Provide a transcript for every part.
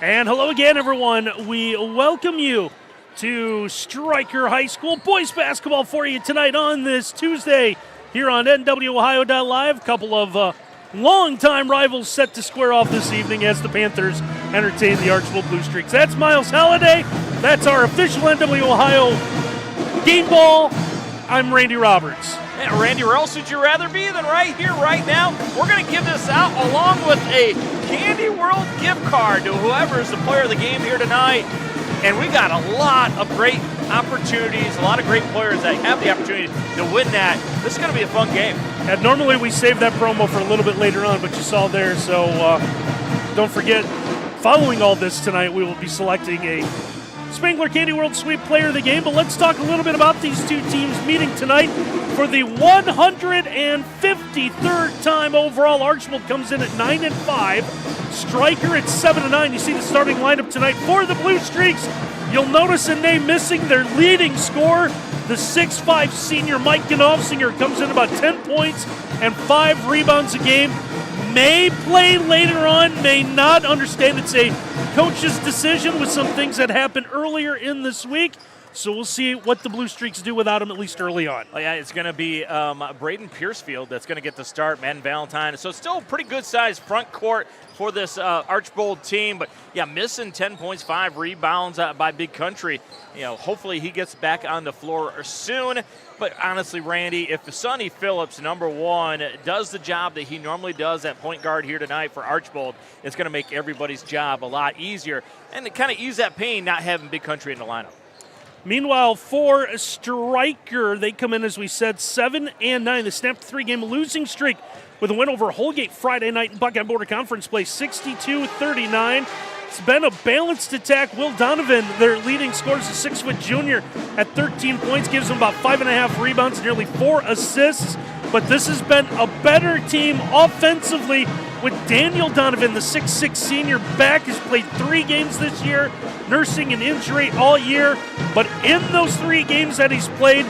And hello again, everyone. We welcome you to Stryker High School boys basketball for you tonight on this Tuesday here on NWOhio.live. A couple of longtime rivals set to square off this evening as the Panthers entertain the Archbold Blue Streaks. That's Miles Halliday. That's our official NW Ohio game ball. I'm Randy Roberts. And Randy, where else would you rather be than right here, right now? We're going to give this out along with a Candy World gift card to whoever is the player of the game here tonight. And we got a lot of great opportunities, a lot of great players that have the opportunity to win that. This is going to be a fun game. And normally we save that promo for a little bit later on, but you saw there, so don't forget, following all this tonight, we will be selecting a Spangler Candy World Sweep player of the game. But let's talk a little bit about these two teams meeting tonight for the 153rd time overall. Archbold comes in at 9-5. Stryker at 7-9. You see the starting lineup tonight for the Blue Streaks. You'll notice a name missing, their leading scorer, the 6'5 senior Mike Ganofsinger, comes in about 10 points and 5 rebounds a game. May play later on, may not. Understand it's a coach's decision with some things that happened earlier in this week. So we'll see what the Blue Streaks do without him, at least early on. Oh, yeah, it's going to be Braden Piercefield that's going to get the start, Madden Valentine. So still a pretty good-sized front court for this Archbold team. But, yeah, missing 10 points, 5 rebounds by Big Country. You know, hopefully he gets back on the floor soon. But honestly, Randy, if Sonny Phillips, number one, does the job that he normally does at point guard here tonight for Archbold, it's going to make everybody's job a lot easier and to kind of ease that pain not having Big Country in the lineup. Meanwhile, for Stryker, they come in, as we said, 7-9. They snapped a 3-game losing streak with a win over Holgate Friday night in Buckeye Border Conference play, 62-39. It's been a balanced attack. Will Donovan, their leading scorer, is a 6-foot junior at 13 points, gives them about 5.5 rebounds, nearly 4 assists. But this has been a better team offensively with Daniel Donovan, the 6'6 senior, back. Has played 3 games this year, nursing an injury all year. But in those 3 games that he's played,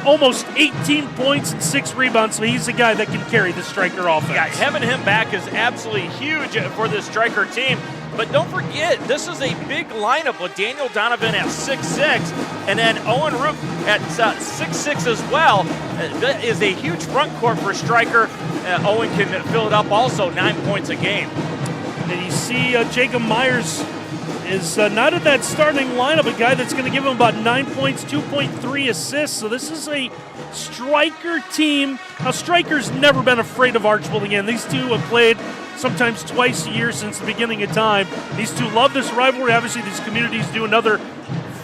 almost 18 points and 6 rebounds. So he's the guy that can carry the Stryker offense. Yeah, having him back is absolutely huge for this Stryker team. But don't forget, this is a big lineup with Daniel Donovan at 6'6", and then Owen Rook at 6'6" as well. That is a huge front court for Stryker. Owen can fill it up also, 9 points a game. And you see Jacob Myers is not in that starting lineup, a guy that's going to give him about 9 points, 2.3 assists. So this is a Stryker team. Now, Stryker's never been afraid of Archbold again. These two have played sometimes twice a year since the beginning of time. These two love this rivalry. Obviously, these communities do another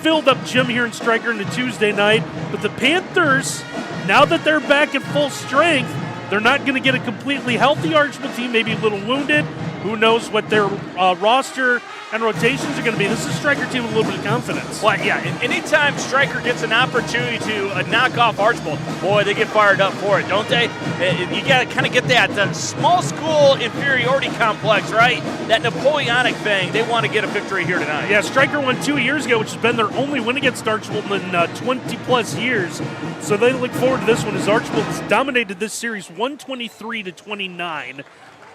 filled-up gym here in Stryker on the Tuesday night. But the Panthers, now that they're back at full strength, they're not going to get a completely healthy Archbold team, maybe a little wounded. Who knows what their roster and rotations are going to be. This is a Stryker team with a little bit of confidence. Well, yeah, anytime Stryker gets an opportunity to knock off Archbold, boy, they get fired up for it, don't they? You got to kind of get that small school inferiority complex, right? That Napoleonic thing. They want to get a victory here tonight. Yeah, Stryker won 2 years ago, which has been their only win against Archbold in 20-plus years. So they look forward to this one as Archbold has dominated this series 123-29.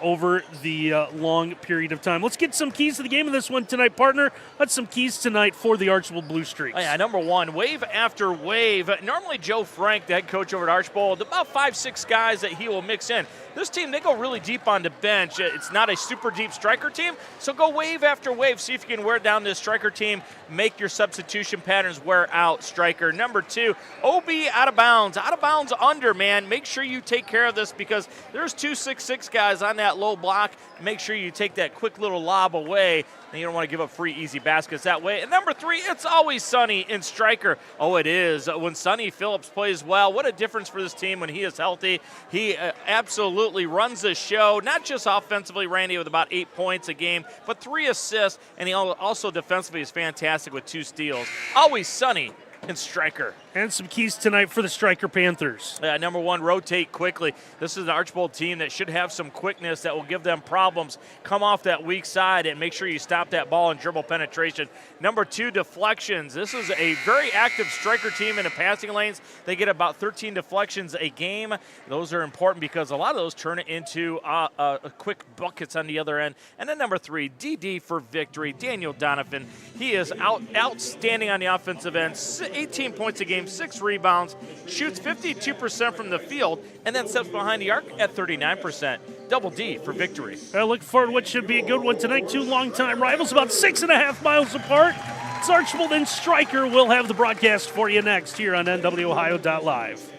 Over the long period of time. Let's get some keys to the game of this one tonight, partner. That's some keys tonight for the Archbold Blue Streaks. Oh, yeah, number one, wave after wave. Normally Joe Frank, the head coach over at Archbold, about 5-6 guys that he will mix in. This team, they go really deep on the bench. It's not a super deep Stryker team, so go wave after wave. See if you can wear down this Stryker team. Make your substitution patterns wear out, Stryker. Number two, OB out of bounds. Out of bounds under, man. Make sure you take care of this because there's 2 6'6 guys on that low block. Make sure you take that quick little lob away. And you don't want to give up free, easy baskets that way. And number three, it's always Sonny in Stryker. Oh, it is. When Sonny Phillips plays well, what a difference for this team when he is healthy. He absolutely runs the show, not just offensively, Randy, with about 8 points a game, but 3 assists. And he also defensively is fantastic with 2 steals. Always Sonny and Stryker. And some keys tonight for the Stryker Panthers. Number one, rotate quickly. This is an Archbold team that should have some quickness that will give them problems. Come off that weak side and make sure you stop that ball and dribble penetration. Number two, deflections. This is a very active Stryker team in the passing lanes. They get about 13 deflections a game. Those are important because a lot of those turn it into quick buckets on the other end. And then number three, DD for victory. Daniel Donovan. He is outstanding on the offensive end. 18 points a game, 6 rebounds, shoots 52% from the field, and then steps behind the arc at 39%. Double D for victory. I look forward to what should be a good one tonight. Two longtime rivals, about 6.5 miles apart. It's Archbold and Stryker. We'll have the broadcast for you next here on NWOhio.live.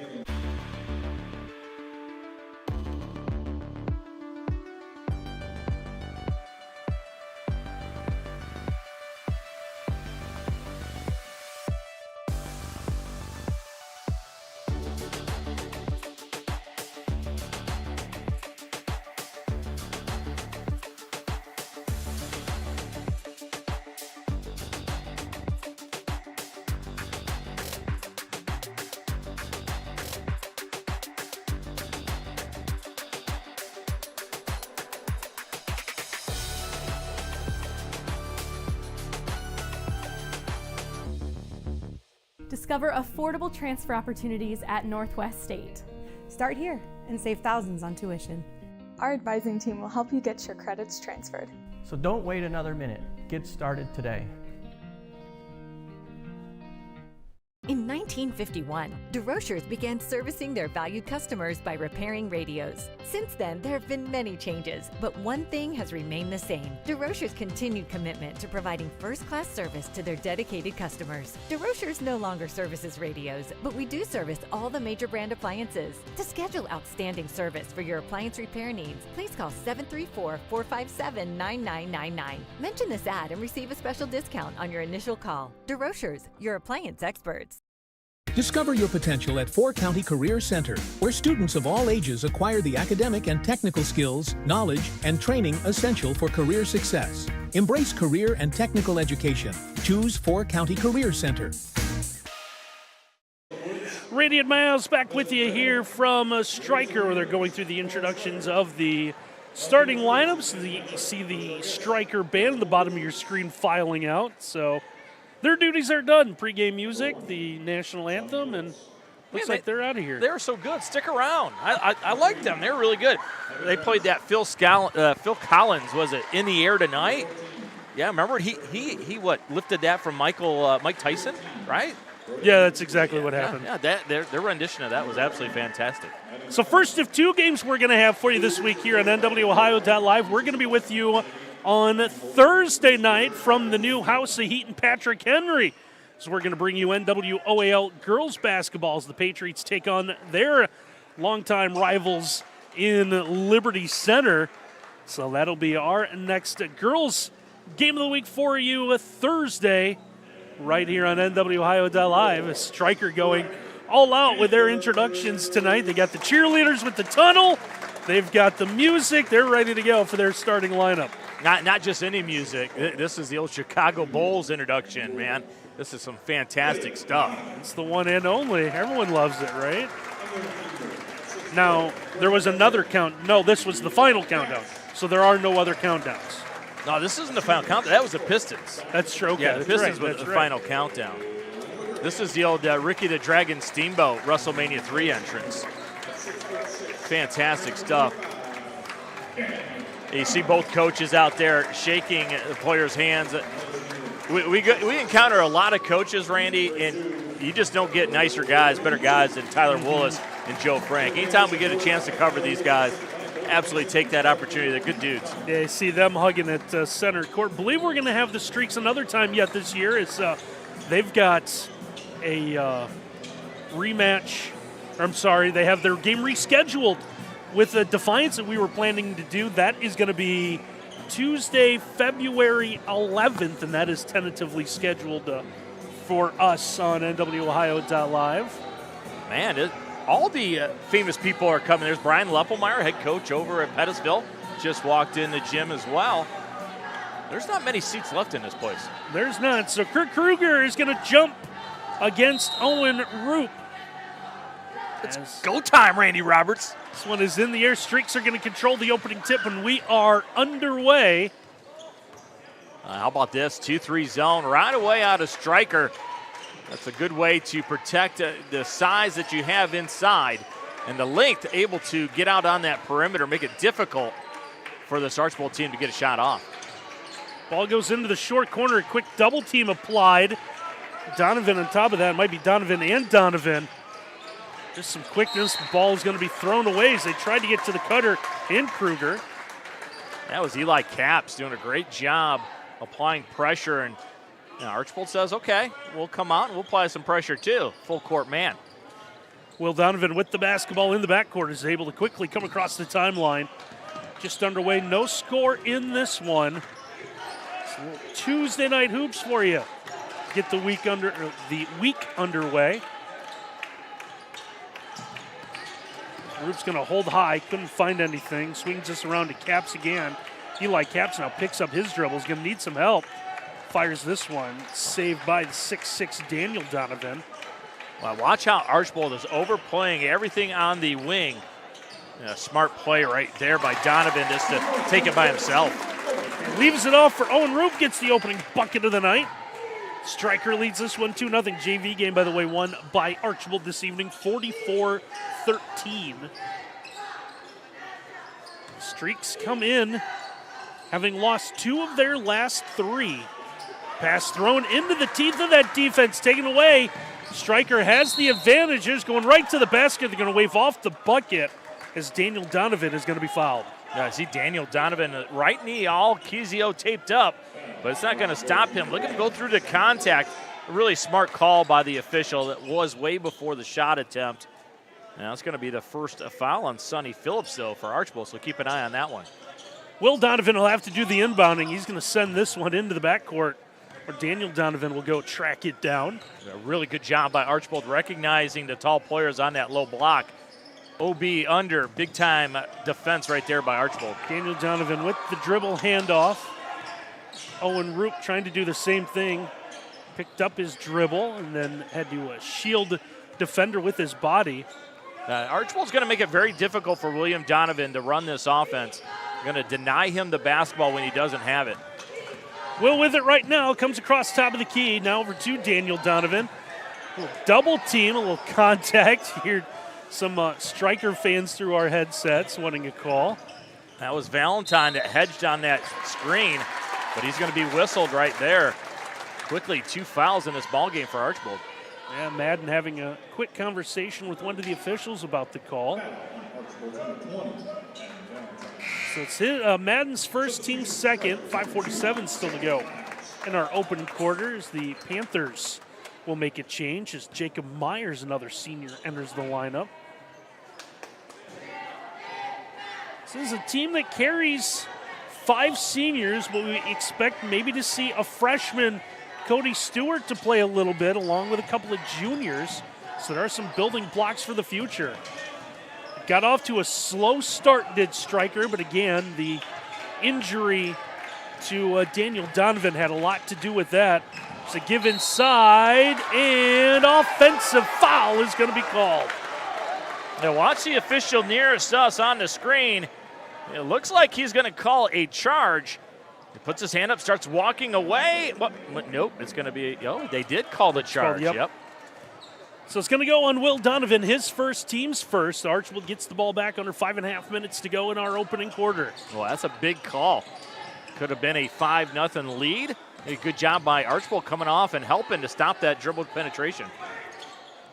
Discover affordable transfer opportunities at Northwest State. Start here and save thousands on tuition. Our advising team will help you get your credits transferred. So don't wait another minute. Get started today. In 1951, DeRochers began servicing their valued customers by repairing radios. Since then, there have been many changes, but one thing has remained the same: DeRochers' continued commitment to providing first-class service to their dedicated customers. DeRochers no longer services radios, but we do service all the major brand appliances. To schedule outstanding service for your appliance repair needs, please call 734-457-9999. Mention this ad and receive a special discount on your initial call. DeRochers, your appliance experts. Discover your potential at Four County Career Center, where students of all ages acquire the academic and technical skills, knowledge, and training essential for career success. Embrace career and technical education. Choose Four County Career Center. Radiant Miles back with you here from Stryker, where they're going through the introductions of the starting lineups. You see the Stryker band at the bottom of your screen filing out. So their duties are done. Pre-game music, the national anthem, and looks like they're out of here. They're so good. Stick around. I like them. They're really good. They played that Phil Collins, was it, In the Air Tonight? Yeah, remember he lifted that from Mike Tyson, right? Yeah, that's exactly what happened. Yeah, their rendition of that was absolutely fantastic. So first of two games we're going to have for you this week here on NWOhio.live. We're going to be with you on Thursday night from the new House of Heat and Patrick Henry. So we're going to bring you NWOAL girls basketball as the Patriots take on their longtime rivals in Liberty Center. So that'll be our next girls game of the week for you Thursday right here on NWOhio.live. Stryker going all out with their introductions tonight. They got the cheerleaders with the tunnel. They've got the music. They're ready to go for their starting lineup. Not just any music. This is the old Chicago Bulls introduction, man. This is some fantastic stuff. It's the one and only. Everyone loves it, right? Now, there was another count. No, this was the final countdown. So there are no other countdowns. No, this isn't the final countdown. That was the Pistons. That's true. Okay, yeah, the Pistons right, was the final countdown. This is the old Ricky the Dragon Steamboat WrestleMania 3 entrance. Fantastic stuff. You see both coaches out there shaking the players' hands. We encounter a lot of coaches, Randy, and you just don't get nicer guys, better guys than Tyler Willis and Joe Frank. Anytime we get a chance to cover these guys, absolutely take that opportunity. They're good dudes. Yeah, you see them hugging at center court. Believe we're going to have the Streaks another time yet this year. They've got a rematch. They have their game rescheduled with the Defiance that we were planning to do. That is going to be Tuesday, February 11th, and that is tentatively scheduled for us on NWOhio.live. Man, all the famous people are coming. There's Brian Leppelmeyer, head coach over at Pettisville. Just walked in the gym as well. There's not many seats left in this place. There's not. So Kurt Kruger is going to jump against Owen Roop. It's go time, Randy Roberts. This one is in the air. Streaks are going to control the opening tip, and we are underway. How about this 2-3 zone right away out of Stryker? That's a good way to protect the size that you have inside and the length, able to get out on that perimeter, make it difficult for this Archbold team to get a shot off. Ball goes into the short corner. A quick double team applied. Donovan on top of that. It might be Donovan and Donovan. Just some quickness. Ball is going to be thrown away as they tried to get to the cutter in Kruger. That was Eli Capps doing a great job applying pressure. And Archbold says, okay, we'll come out and we'll apply some pressure too. Full court man. Will Donovan with the basketball in the backcourt is able to quickly come across the timeline. Just underway. No score in this one. Tuesday night hoops for you. Get the week underway. Roop's going to hold high. Couldn't find anything. Swings this around to Capps again. Eli Capps now picks up his dribble. He's going to need some help. Fires this one. Saved by the 6'6" Daniel Donovan. Well, watch how Archbold is overplaying everything on the wing. A smart play right there by Donovan just to take it by himself. Leaves it off for Owen Roop. Gets the opening bucket of the night. Stryker leads this one 2-0. JV game, by the way, won by Archbold this evening, 44-13. Streaks come in, having lost 2 of their last 3. Pass thrown into the teeth of that defense, taken away. Stryker has the advantages, going right to the basket. They're going to wave off the bucket as Daniel Donovan is going to be fouled. Yeah, I see Daniel Donovan, right knee all Kizio taped up, but it's not going to stop him. Look at him go through the contact. A really smart call by the official. That was way before the shot attempt. Now it's going to be the first foul on Sonny Phillips, though, for Archbold, so keep an eye on that one. Will Donovan will have to do the inbounding. He's going to send this one into the backcourt, where Daniel Donovan will go track it down. A really good job by Archbold recognizing the tall players on that low block. OB under, big-time defense right there by Archbold. Daniel Donovan with the dribble handoff. Owen Roop trying to do the same thing. Picked up his dribble and then had to shield defender with his body. Archbold's going to make it very difficult for William Donovan to run this offense. Going to deny him the basketball when he doesn't have it. Will with it right now. Comes across top of the key. Now over to Daniel Donovan. A little double team, a little contact here. Some Stryker fans through our headsets wanting a call. That was Valentine that hedged on that screen, but he's going to be whistled right there. Quickly, 2 fouls in this ballgame for Archbold. Yeah, Madden having a quick conversation with one of the officials about the call. So it's Madden's first, team second. 5:47 still to go in our open quarters. The Panthers will make a change as Jacob Myers, another senior, enters the lineup. This is a team that carries 5 seniors, but we expect maybe to see a freshman, Cody Stewart, to play a little bit, along with a couple of juniors. So there are some building blocks for the future. Got off to a slow start, did Stryker, but again, the injury to Daniel Donovan had a lot to do with that. It's a give inside, and offensive foul is going to be called. Now watch the official nearest us on the screen. It looks like he's going to call a charge. He puts his hand up, starts walking away. Nope, it's going to be, they did call the charge. Yep. So it's going to go on Will Donovan, his first, team's first. Archbold gets the ball back under 5.5 minutes to go in our opening quarter. Well, that's a big call. Could have been a 5-0 lead. A good job by Archbold coming off and helping to stop that dribble penetration.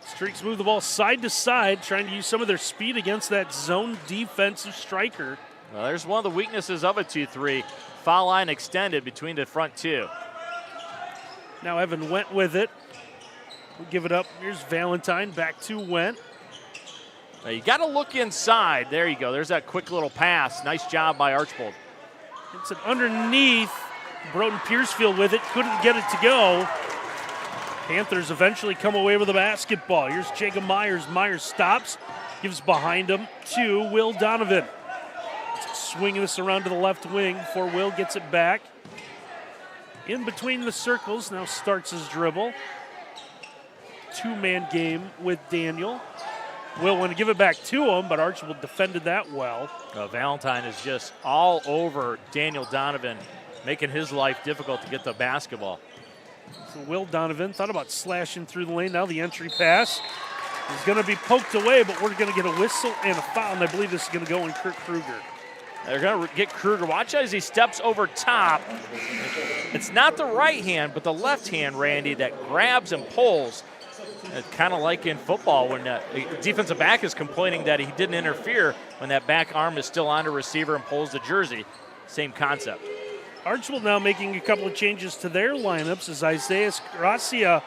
Streaks move the ball side to side, trying to use some of their speed against that zone defensive Stryker. Well, there's one of the weaknesses of a 2-3. Foul line extended between the front 2. Now Evan Went with it. We'll give it up. Here's Valentine, back to Went. Now you got to look inside. There you go. There's that quick little pass. Nice job by Archbold. It's an underneath. Broden Piercefield with it, couldn't get it to go. Panthers eventually come away with the basketball. Here's Jacob Myers. Myers stops, gives behind him to Will Donovan. Swinging this around to the left wing before Will gets it back. In between the circles, now starts his dribble. two-man game with Daniel. Will want to give it back to him, but Archbold defended that well. Valentine is just all over Daniel Donovan, making his life difficult to get the basketball. So Will Donovan thought about slashing through the lane. Now the entry pass is going to be poked away, but we're going to get a whistle and a foul, and I believe this is going to go on Kurt Kruger. They're going to get Kruger. Watch as he steps over top. It's not the right hand, but the left hand, Randy, that grabs and pulls. It's kind of like in football when a defensive back is complaining that he didn't interfere when that back arm is still on the receiver and pulls the jersey. Same concept. Archbold now making a couple of changes to their lineups as Isaiah Gracia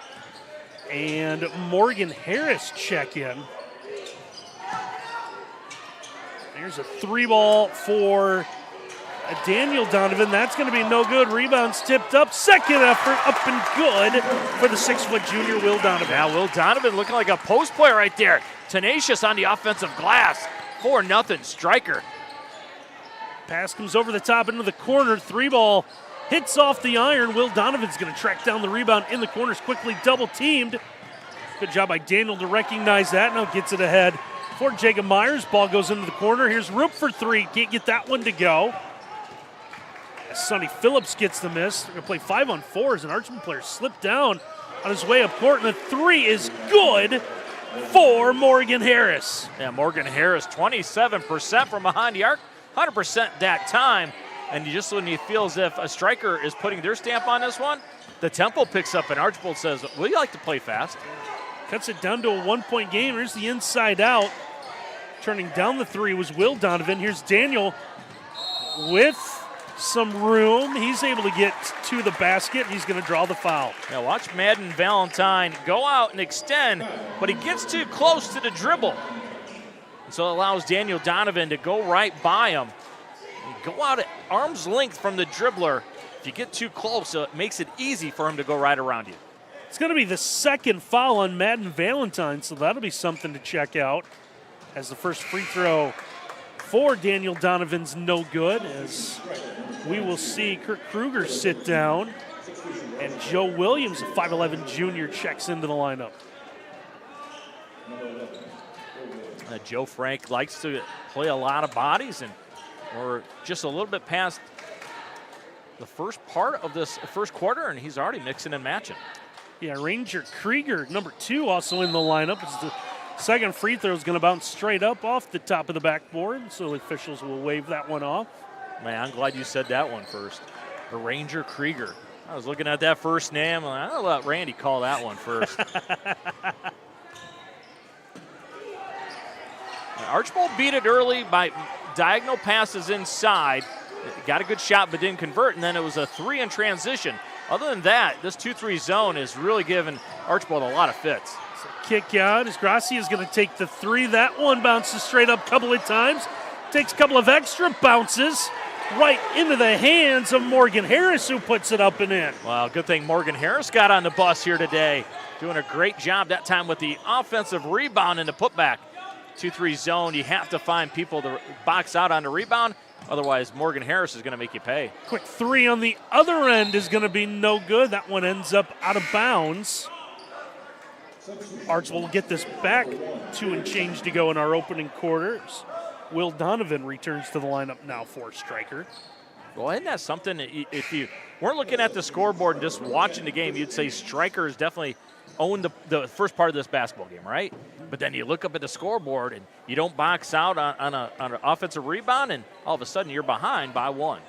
and Morgan Harris check in. There's a 3-ball for Daniel Donovan. That's going to be no good. Rebounds tipped up. Second effort up and good for the 6-foot junior, Will Donovan. Now Will Donovan looking like a post player right there. Tenacious on the offensive glass. 4-0 Stryker. Pass comes over the top into the corner. 3-ball hits off the iron. Will Donovan's going to track down the rebound in the corners. Quickly double teamed. Good job by Daniel to recognize that. Now gets it ahead for Jacob Myers. Ball goes into the corner. Here's Roop for three. Can't get that one to go. Sonny Phillips gets the miss. They're going to play 5-on-4 as an Archbold player slipped down on his way up court, and the three is good for Morgan Harris. Yeah, Morgan Harris, 27% from behind the arc, 100% that time. And just when you feel as if a Stryker is putting their stamp on this one, the tempo picks up and Archbold says, "We like to play fast." Cuts it down to a 1-point game. Here's the inside out. Turning down the three was Will Donovan. Here's Daniel with some room. He's able to get to the basket. He's going to draw the foul. Now watch Madden Valentine go out and extend, but he gets too close to the dribble. So it allows Daniel Donovan to go right by him. You go out at arm's length from the dribbler. If you get too close, so it makes it easy for him to go right around you. It's going to be the second foul on Madden Valentine, so that'll be something to check out, as the first free throw for Daniel Donovan's no good, as we will see Kurt Kruger sit down, and Joe Williams, a 5'11 junior, checks into the lineup. Joe Frank likes to play a lot of bodies, and we're just a little bit past the first part of this first quarter, and he's already mixing and matching. Yeah, Ranger Krieger, number 2, also in the lineup. It's the second free throw is going to bounce straight up off the top of the backboard, so the officials will wave that one off. Man, I'm glad you said that one first. The Ranger Krieger. I was looking at that first name, and I'll let Randy call that one first. Archbold beat it early by diagonal passes inside. Got a good shot but didn't convert, and then it was a 3 in transition. Other than that, this 2-3 zone is really giving Archbold a lot of fits. So kick out as Gracia is going to take the 3. That one bounces straight up a couple of times. Takes a couple of extra bounces right into the hands of Morgan Harris, who puts it up and in. Well, good thing Morgan Harris got on the bus here today. Doing a great job that time with the offensive rebound and the putback. 2-3 zone, you have to find people to box out on the rebound. Otherwise, Morgan Harris is going to make you pay. Quick 3 on the other end is going to be no good. That one ends up out of bounds. Archbold will get this back. 2 and change to go in our opening quarters. Will Donovan returns to the lineup now for Stryker. Well, isn't that something? If you weren't looking at the scoreboard and just watching the game, you'd say Stryker is definitely owned the first part of this basketball game, right? But then you look up at the scoreboard and you don't box out on an offensive rebound, and all of a sudden you're behind by 1.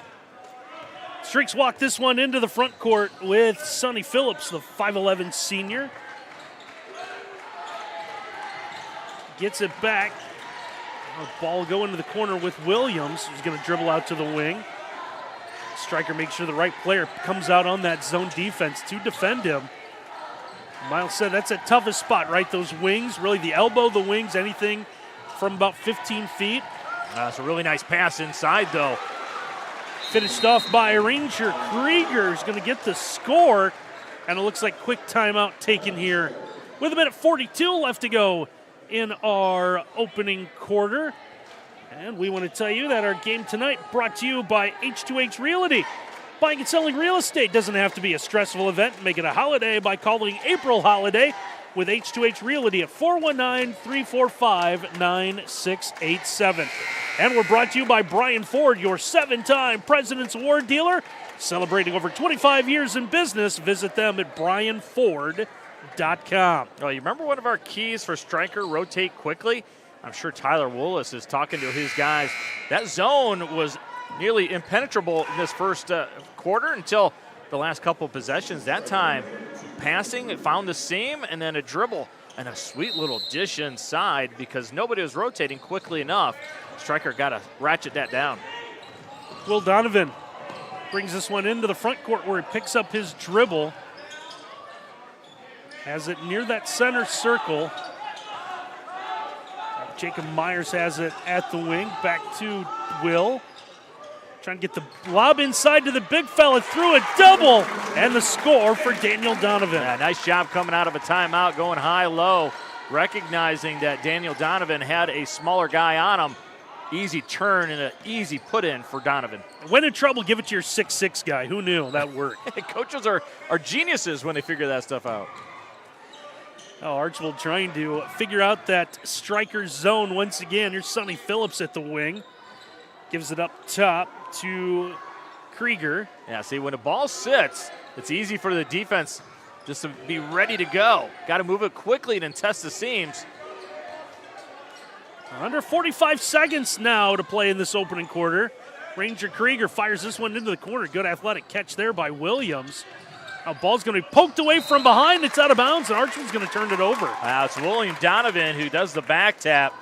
Streaks walk this one into the front court with Sonny Phillips, the 5'11 senior. Gets it back. Ball going to the corner with Williams, who's going to dribble out to the wing. Stryker makes sure the right player comes out on that zone defense to defend him. Miles said that's a toughest spot, right? Those wings, really the elbow, the wings, anything from about 15 feet. That's a really nice pass inside, though. Finished off by Ranger Krieger, who's going to get the score. And it looks like quick timeout taken here with a minute 42 left to go in our opening quarter. And we want to tell you that our game tonight brought to you by H2H Realty. Buying and selling real estate doesn't have to be a stressful event. Make it a holiday by calling April Holiday with H2H Realty at 419-345-9687. And we're brought to you by Brian Ford, your 7-time President's Award dealer. Celebrating over 25 years in business, visit them at brianford.com. Oh, you remember one of our keys for Stryker, rotate quickly? I'm sure Tyler Woolis is talking to his guys. That zone was nearly impenetrable in this first quarter until the last couple possessions. That time, passing, it found the seam, and then a dribble and a sweet little dish inside because nobody was rotating quickly enough. Stryker got to ratchet that down. Will Donovan brings this one into the front court where he picks up his dribble. Has it near that center circle. Jacob Myers has it at the wing. Back to Will. Trying to get the lob inside to the big fella. Through a double. And the score for Daniel Donovan. Yeah, nice job coming out of a timeout, going high-low, recognizing that Daniel Donovan had a smaller guy on him. Easy turn and an easy put-in for Donovan. When in trouble, give it to your 6'6" guy. Who knew that worked? Coaches are geniuses when they figure that stuff out. Oh, Archbold trying to figure out that Stryker zone once again. Here's Sonny Phillips at the wing. Gives it up top to Krieger. Yeah, see, when the ball sits, it's easy for the defense just to be ready to go. Got to move it quickly and test the seams. Under 45 seconds now to play in this opening quarter. Ranger Krieger fires this one into the corner. Good athletic catch there by Williams. Ball's going to be poked away from behind. It's out of bounds, and Archbold's going to turn it over. It's William Donovan who does the back tap.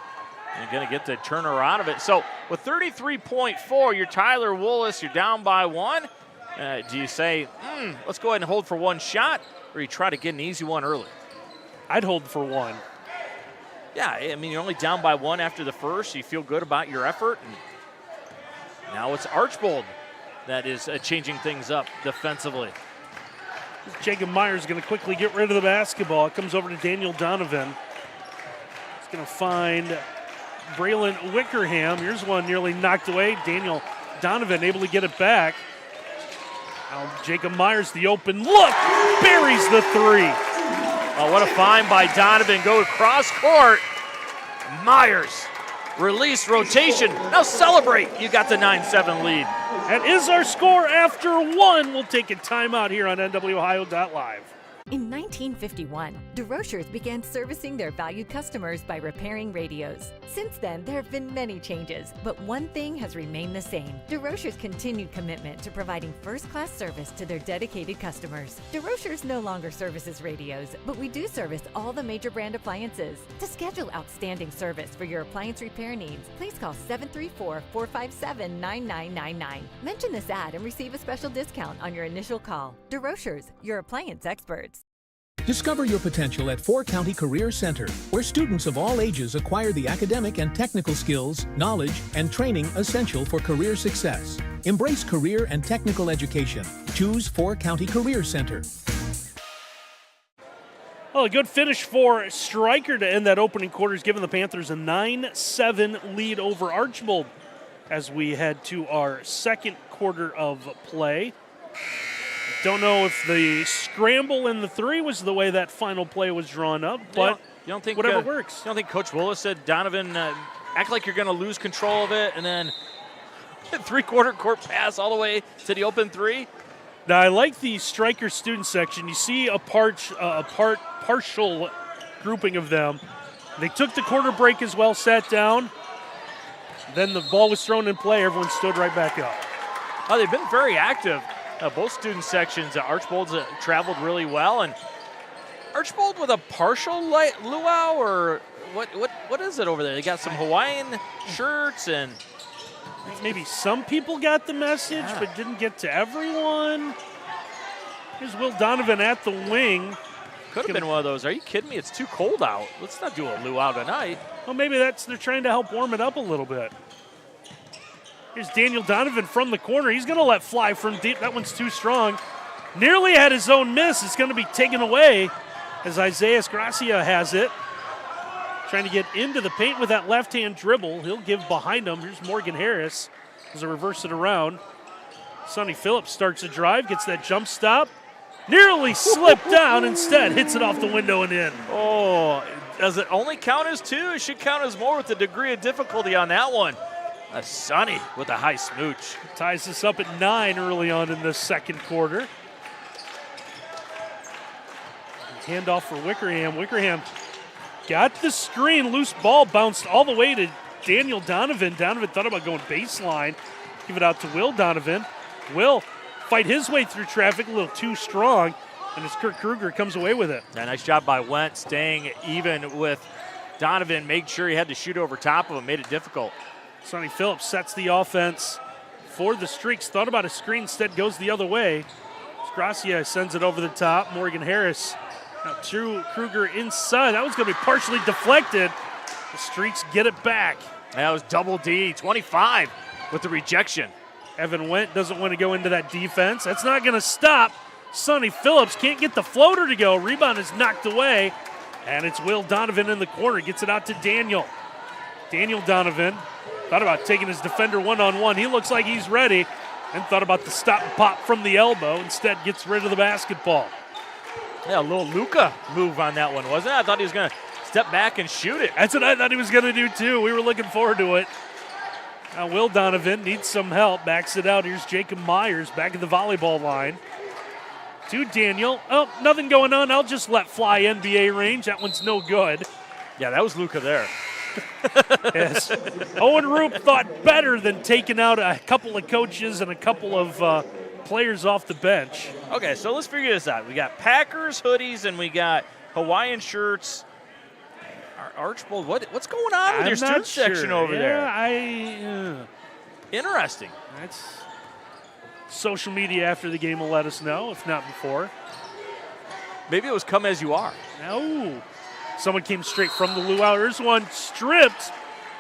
And going to get the turner out of it. So with 33.4, you're Tyler Woolis. You're down by one. Do you say, let's go ahead and hold for one shot, or you try to get an easy one early? I'd hold for one. Yeah, I mean, you're only down by one after the first. You feel good about your effort. And now it's Archbold that is changing things up defensively. Jacob Myers going to quickly get rid of the basketball. It comes over to Daniel Donovan. He's going to find Braylon Wickerham. Here's one nearly knocked away. Daniel Donovan able to get it back. Now Jacob Myers, the open look, buries the three. Oh, what a find by Donovan. Go across court. Myers, release, rotation. Now celebrate. You got the 9-7 lead. That is our score after one. We'll take a timeout here on NWOhio.live. In 1951, DeRochers began servicing their valued customers by repairing radios. Since then, there have been many changes, but one thing has remained the same: DeRochers' continued commitment to providing first-class service to their dedicated customers. DeRochers no longer services radios, but we do service all the major brand appliances. To schedule outstanding service for your appliance repair needs, please call 734-457-9999. Mention this ad and receive a special discount on your initial call. DeRochers, your appliance experts. Discover your potential at 4-County Career Center, where students of all ages acquire the academic and technical skills, knowledge, and training essential for career success. Embrace career and technical education. Choose 4-County Career Center. Well, a good finish for Stryker to end that opening quarter has given the Panthers a 9-7 lead over Archbold as we head to our second quarter of play. Don't know if the scramble in the three was the way that final play was drawn up, but you don't think, whatever works. You don't think Coach Willis said, Donovan, act like you're going to lose control of it, and then three-quarter court pass all the way to the open three? Now, I like the Stryker student section. You see a partial grouping of them. They took the quarter break as well, sat down. Then the ball was thrown in play. Everyone stood right back up. Oh, they've been very active. Both student sections, Archbold's traveled really well, and Archbold with a partial luau, or what is it over there? They got some Hawaiian shirts, and maybe some people got the message, but didn't get to everyone. Here's Will Donovan at the wing. Could have been one of those. Are you kidding me? It's too cold out. Let's not do a luau tonight. Well, maybe they're trying to help warm it up a little bit. Here's Daniel Donovan from the corner. He's going to let fly from deep. That one's too strong. Nearly had his own miss. It's going to be taken away as Isaiah Gracia has it. Trying to get into the paint with that left-hand dribble. He'll give behind him. Here's Morgan Harris as they reverse it around. Sonny Phillips starts a drive, gets that jump stop. Nearly slipped down. Instead, hits it off the window and in. Oh, does it only count as 2? It should count as more with the degree of difficulty on that one. Sonny with a high smooch. Ties us up at 9 early on in the second quarter. Handoff for Wickerham. Wickerham got the screen. Loose ball bounced all the way to Daniel Donovan. Donovan thought about going baseline. Give it out to Will Donovan. Will fight his way through traffic, a little too strong, and as Kurt Kruger comes away with it. Yeah, nice job by Wentz staying even with Donovan. Made sure he had to shoot over top of him, made it difficult. Sonny Phillips sets the offense for the Streaks. Thought about a screen, instead goes the other way. Gracia sends it over the top. Morgan Harris. Now to Kruger inside. That was going to be partially deflected. The Streaks get it back. That was double D, 25 with the rejection. Evan Wendt doesn't want to go into that defense. That's not going to stop. Sonny Phillips can't get the floater to go. Rebound is knocked away. And it's Will Donovan in the corner. Gets it out to Daniel. Daniel Donovan thought about taking his defender one-on-one. He looks like he's ready. And thought about the stop and pop from the elbow. Instead gets rid of the basketball. Yeah, a little Luka move on that one, wasn't it? I thought he was going to step back and shoot it. That's what I thought he was going to do, too. We were looking forward to it. Now Will Donovan needs some help. Backs it out. Here's Jacob Myers back at the volleyball line. To Daniel. Oh, nothing going on. I'll just let fly NBA range. That one's no good. Yeah, that was Luka there. Yes. Owen Roop thought better than taking out a couple of coaches and a couple of players off the bench. Okay, so let's figure this out. We got Packers hoodies and we got Hawaiian shirts. Archbold, what's going on with your student section over there? Interesting. That's social media after the game will let us know, if not before. Maybe it was come as you are. No. Someone came straight from the luau. There's one stripped,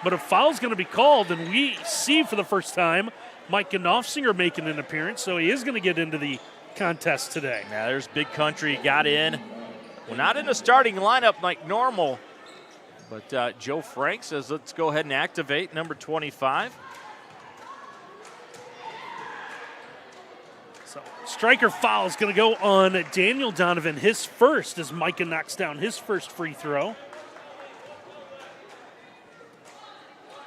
but a foul's going to be called, and we see for the first time Mike Knopfsinger making an appearance, so he is going to get into the contest today. Yeah, there's Big Country, got in. Well, not in the starting lineup like normal, but Joe Frank says let's go ahead and activate number 25. So Stryker foul is going to go on Daniel Donovan, his first, as Micah knocks down his first free throw.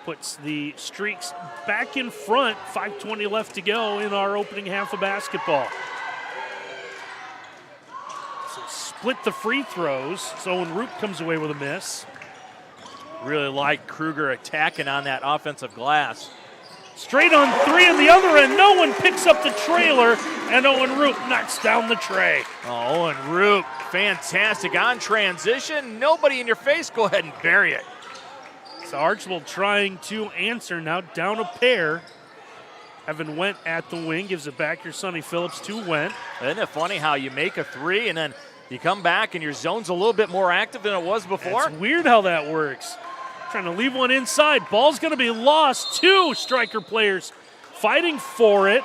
Puts the Streaks back in front. 5:20 left to go in our opening half of basketball. So split the free throws. So when Roop comes away with a miss. Really like Kruger attacking on that offensive glass. Straight on three on the other end. No one picks up the trailer, and Owen Roop knocks down the tray. Oh, Owen Roop, fantastic on transition. Nobody in your face. Go ahead and bury it. So Archbold trying to answer now, down a pair. Evan Wendt at the wing, gives it back. Here's Sonny Phillips to Wendt. Isn't it funny how you make a three and then you come back and your zone's a little bit more active than it was before? It's weird how that works. Trying to leave one inside. Ball's going to be lost. Two Stryker players fighting for it.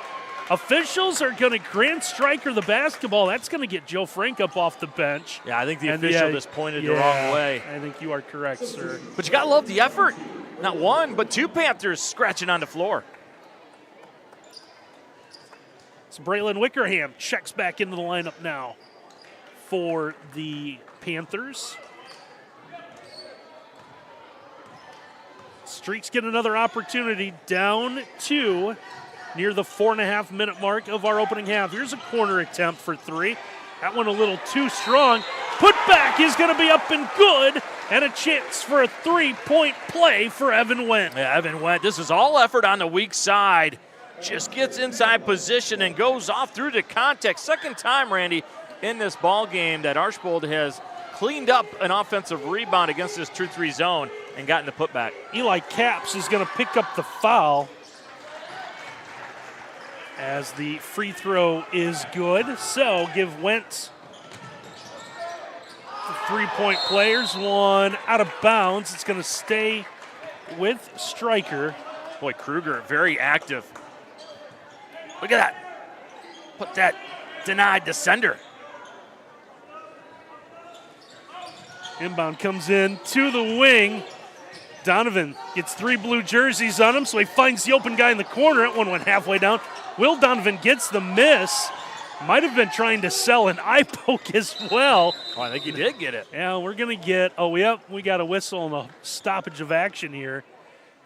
Officials are going to grant Stryker the basketball. That's going to get Joe Frank up off the bench. Yeah, I think the official just pointed the wrong way. I think you are correct, sir. But you got to love the effort. Not one, but two Panthers scratching on the floor. So Braylon Wickerham checks back into the lineup now for the Panthers. Streaks get another opportunity, down two near the 4.5-minute mark of our opening half. Here's a corner attempt for three. That one a little too strong. Put back is going to be up and good, and a chance for a three-point play for Evan Wendt. Yeah, Evan Wendt, this is all effort on the weak side. Just gets inside position and goes off through the contact. Second time, Randy, in this ball game that Archbold has cleaned up an offensive rebound against this 2-3 zone and gotten the putback. Eli Capps is going to pick up the foul as the free throw is good. So give Wendt the three-point players. One out of bounds. It's going to stay with Stryker. Boy, Kruger, very active. Look at that. Put that denied to sender. Inbound comes in to the wing. Donovan gets three blue jerseys on him, so he finds the open guy in the corner. That one went halfway down. Will Donovan gets the miss. Might have been trying to sell an eye poke as well. Oh, I think he did get it. Yeah, we're going to get, we got a whistle and a stoppage of action here.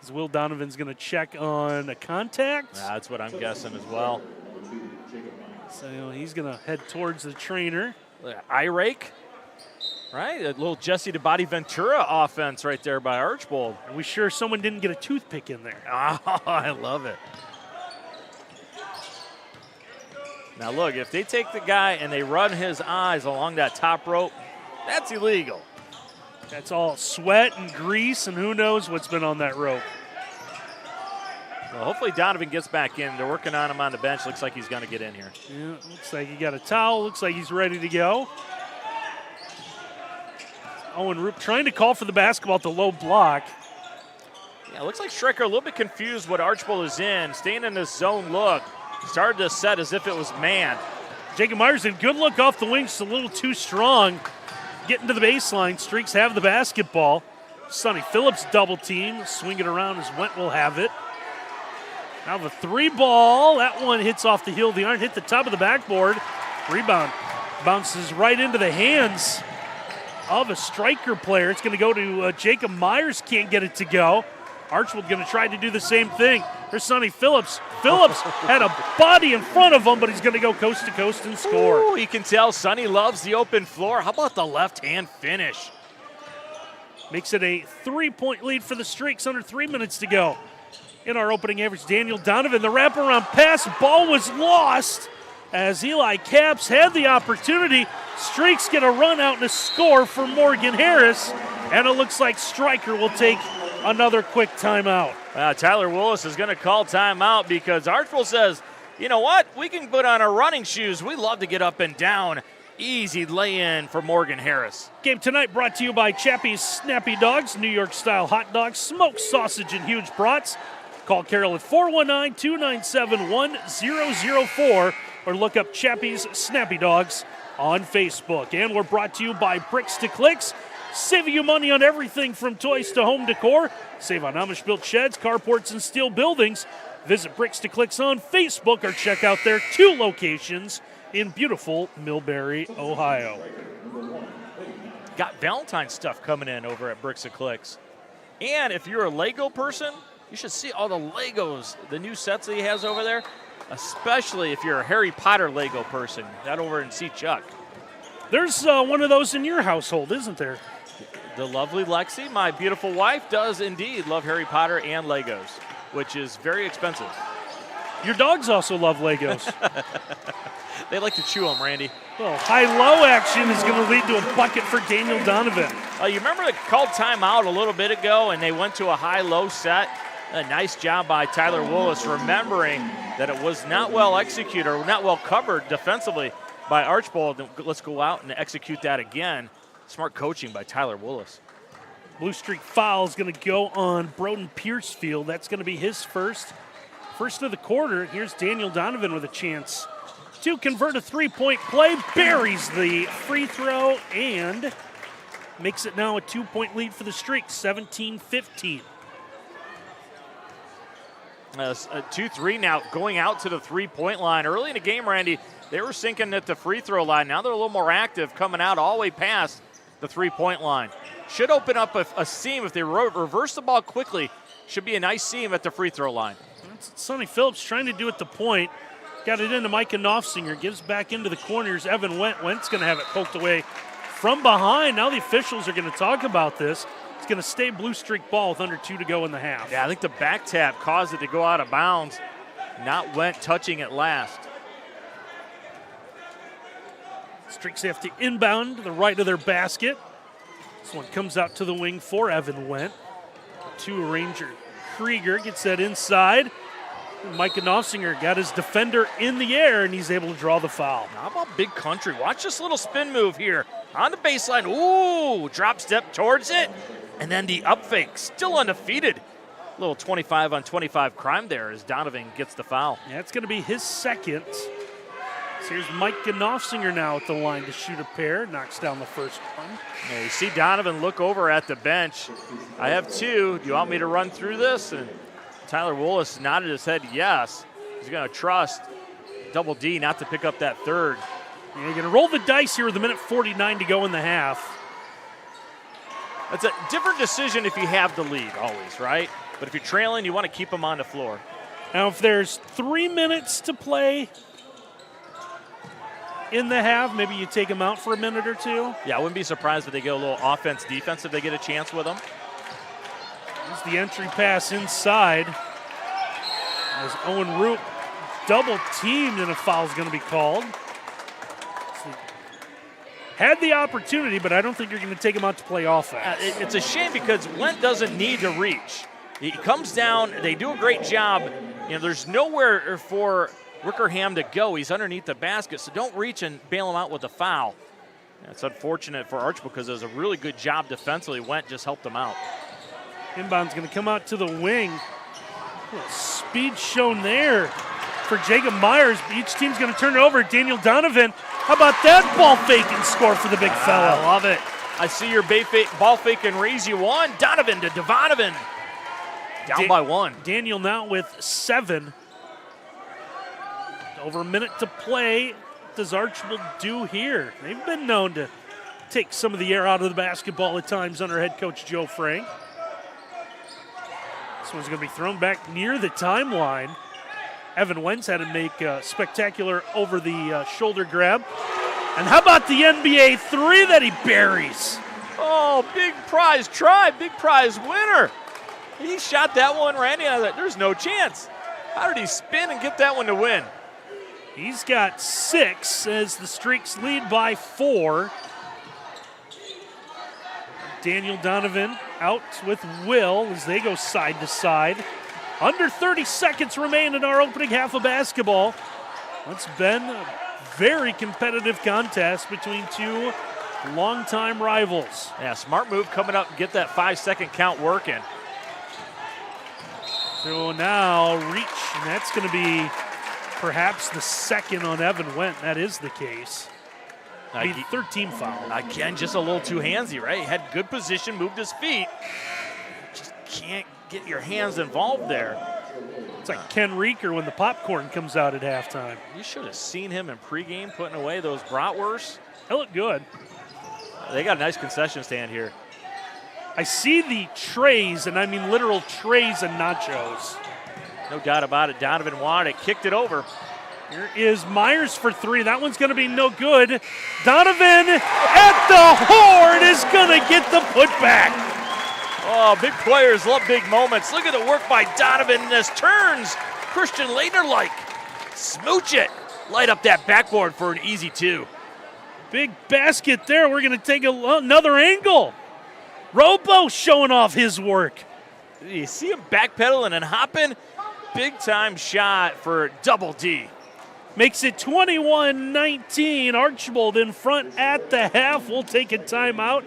As Will Donovan's going to check on a contact. That's what I'm guessing as well. So he's going to head towards the trainer. Eye rake, right? A little Jesse DeBody Ventura offense right there by Archbold. Are we sure someone didn't get a toothpick in there? Oh, I love it. Now look, if they take the guy and they run his eyes along that top rope, that's illegal. That's all sweat and grease, and who knows what's been on that rope. Well, hopefully Donovan gets back in. They're working on him on the bench. Looks like he's going to get in here. Yeah, looks like he got a towel. Looks like he's ready to go. Owen Roop trying to call for the basketball at the low block. Yeah, looks like Stryker a little bit confused what Archbold is in, staying in this zone look. Started to set as if it was man. Jacob Myerson, good look off the wing, just a little too strong. Getting to the baseline, Streaks have the basketball. Sonny Phillips double team, swing it around as Went will have it. Now the 3 ball, that one hits off the heel of the iron, hit the top of the backboard. Rebound bounces right into the hands of a Stryker player. It's going to go to Jacob Myers, can't get it to go. Archbold going to try to do the same thing. There's Sonny Phillips. Phillips had a body in front of him, but he's going to go coast to coast and score. Ooh, you can tell Sonny loves the open floor. How about the left-hand finish? Makes it a 3-point lead for the Streaks, under 3 minutes to go. In our opening average, Daniel Donovan, the wraparound pass, ball was lost as Eli Capps had the opportunity. Streaks get a run out and a score for Morgan Harris, and it looks like Stryker will take another quick timeout. Tyler Willis is going to call timeout because Archbold says, you know what? We can put on our running shoes. We love to get up and down. Easy lay-in for Morgan Harris. Game tonight brought to you by Chappie's Snappy Dogs, New York-style hot dogs, smoked sausage, and huge brats. Call Carol at 419-297-1004 or look up Chappie's Snappy Dogs on Facebook. And we're brought to you by Bricks to Clicks, saving you money on everything from toys to home decor. Save on Amish-built sheds, carports, and steel buildings. Visit Bricks to Clicks on Facebook or check out their 2 locations in beautiful Millbury, Ohio. Got Valentine's stuff coming in over at Bricks to Clicks. And if you're a Lego person, you should see all the Legos, the new sets that he has over there, especially if you're a Harry Potter Lego person. That over in see Chuck. There's one of those in your household, isn't there? The lovely Lexi, my beautiful wife, does indeed love Harry Potter and Legos, which is very expensive. Your dogs also love Legos. They like to chew them, Randy. Well, high-low action is going to lead to a bucket for Daniel Donovan. You remember they called timeout a little bit ago, and they went to a high-low set? A nice job by Tyler Willis, remembering that it was not well executed or not well covered defensively by Archbold. Let's go out and execute that again. Smart coaching by Tyler Willis. Blue Streak foul is going to go on Broden Piercefield. That's going to be his first of the quarter. Here's Daniel Donovan with a chance to convert a 3-point play. Buries the free throw and makes it now a 2-point lead for the Streak, 17-15. 2-3 now going out to the 3-point line. Early in the game, Randy, they were sinking at the free throw line. Now they're a little more active, coming out all the way past the 3-point line. Should open up a seam if they reverse the ball quickly. Should be a nice seam at the free throw line. That's Sonny Phillips trying to do at the point. Got it into Micah Knopfsinger. Gives back into the corners. Evan Went. Went's going to have it poked away from behind. Now the officials are going to talk about this. It's going to stay Blue Streak ball with under 2 to go in the half. Yeah, I think the back tap caused it to go out of bounds. Not Went touching it last. Streaks have to inbound to the right of their basket. This one comes out to the wing for Evan Went. 2 Ranger Krieger gets that inside. Micah Knopfsinger got his defender in the air, and he's able to draw the foul. How about Big Country? Watch this little spin move here. On the baseline. Ooh, drop step towards it. And then the up fake, still undefeated. Little 25-on-25 crime there as Donovan gets the foul. Yeah, it's going to be his second. So here's Micah Knopfsinger now at the line to shoot a pair. Knocks down the first one. Yeah, you see Donovan look over at the bench. I have 2. Do you want me to run through this? And Tyler Willis nodded his head yes. He's going to trust Double D not to pick up that third. Yeah, you're going to roll the dice here with a minute 49 to go in the half. That's a different decision if you have the lead always, right? But if you're trailing, you want to keep them on the floor. Now, if there's 3 minutes to play in the half, maybe you take them out for a minute or two. Yeah, I wouldn't be surprised if they get a little offense, defense if they get a chance with them. Here's the entry pass inside. As Owen Root double teamed and a foul's going to be called. So had the opportunity, but I don't think you're going to take him out to play offense. It's a shame because Went doesn't need to reach. He comes down, they do a great job. There's nowhere for Wickerham to go. He's underneath the basket, so don't reach and bail him out with a foul. It's unfortunate for Archbold because it was a really good job defensively. Went just helped him out. Inbound's going to come out to the wing. Speed shown there for Jacob Myers. Each team's going to turn it over. Daniel Donovan. How about that ball fake and score for the big fella? I love it. I see your ball fake and raise you one. Donovan to Devanovan. Down by one. Daniel now with 7. Over a minute to play. What does Archbold do here? They've been known to take some of the air out of the basketball at times under head coach Joe Frank. This one's going to be thrown back near the timeline. Evan Wentz had to make a spectacular over the shoulder grab. And how about the NBA 3 that he buries? Oh, big prize try, big prize winner. He shot that one, Randy. I was like, there's no chance. How did he spin and get that one to win? He's got 6 as the Streaks lead by 4. Daniel Donovan out with Will as they go side to side. Under 30 seconds remain in our opening half of basketball. It's been a very competitive contest between two longtime rivals. Yeah, smart move coming up and get that 5-second count working. So now reach, and that's going to be perhaps the second on Evan Went. That is the case. Be 13 foul. Again, just a little too handsy, right? He had good position, moved his feet. Just can't get your hands involved there. It's like Ken Reeker when the popcorn comes out at halftime. You should have seen him in pregame putting away those bratwursts. They look good. They got a nice concession stand here. I see the trays, and I mean literal trays and nachos. No doubt about it. Donovan wanted it, kicked it over. Here is Myers for 3. That one's going to be no good. Donovan at the horn is going to get the putback. Oh, big players love big moments. Look at the work by Donovan. This turns Christian Leitner-like. Smooch it. Light up that backboard for an easy 2. Big basket there. We're going to take another angle. Robo showing off his work. You see him backpedaling and hopping. Big time shot for Double D. Makes it 21-19. Archbold in front at the half. We'll take a timeout.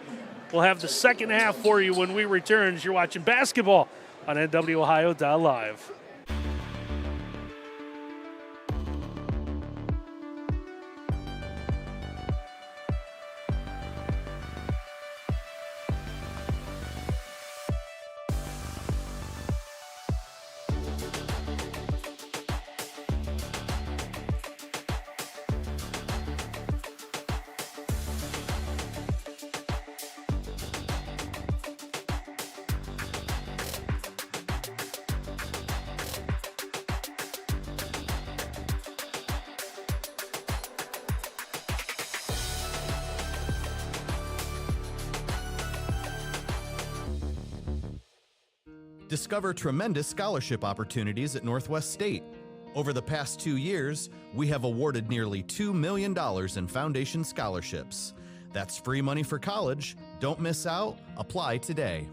We'll have the second half for you when we return as you're watching basketball on NWOhio.live. Discover tremendous scholarship opportunities at Northwest State. Over the past 2 years, we have awarded nearly $2 million in foundation scholarships. That's free money for college. Don't miss out. Apply today.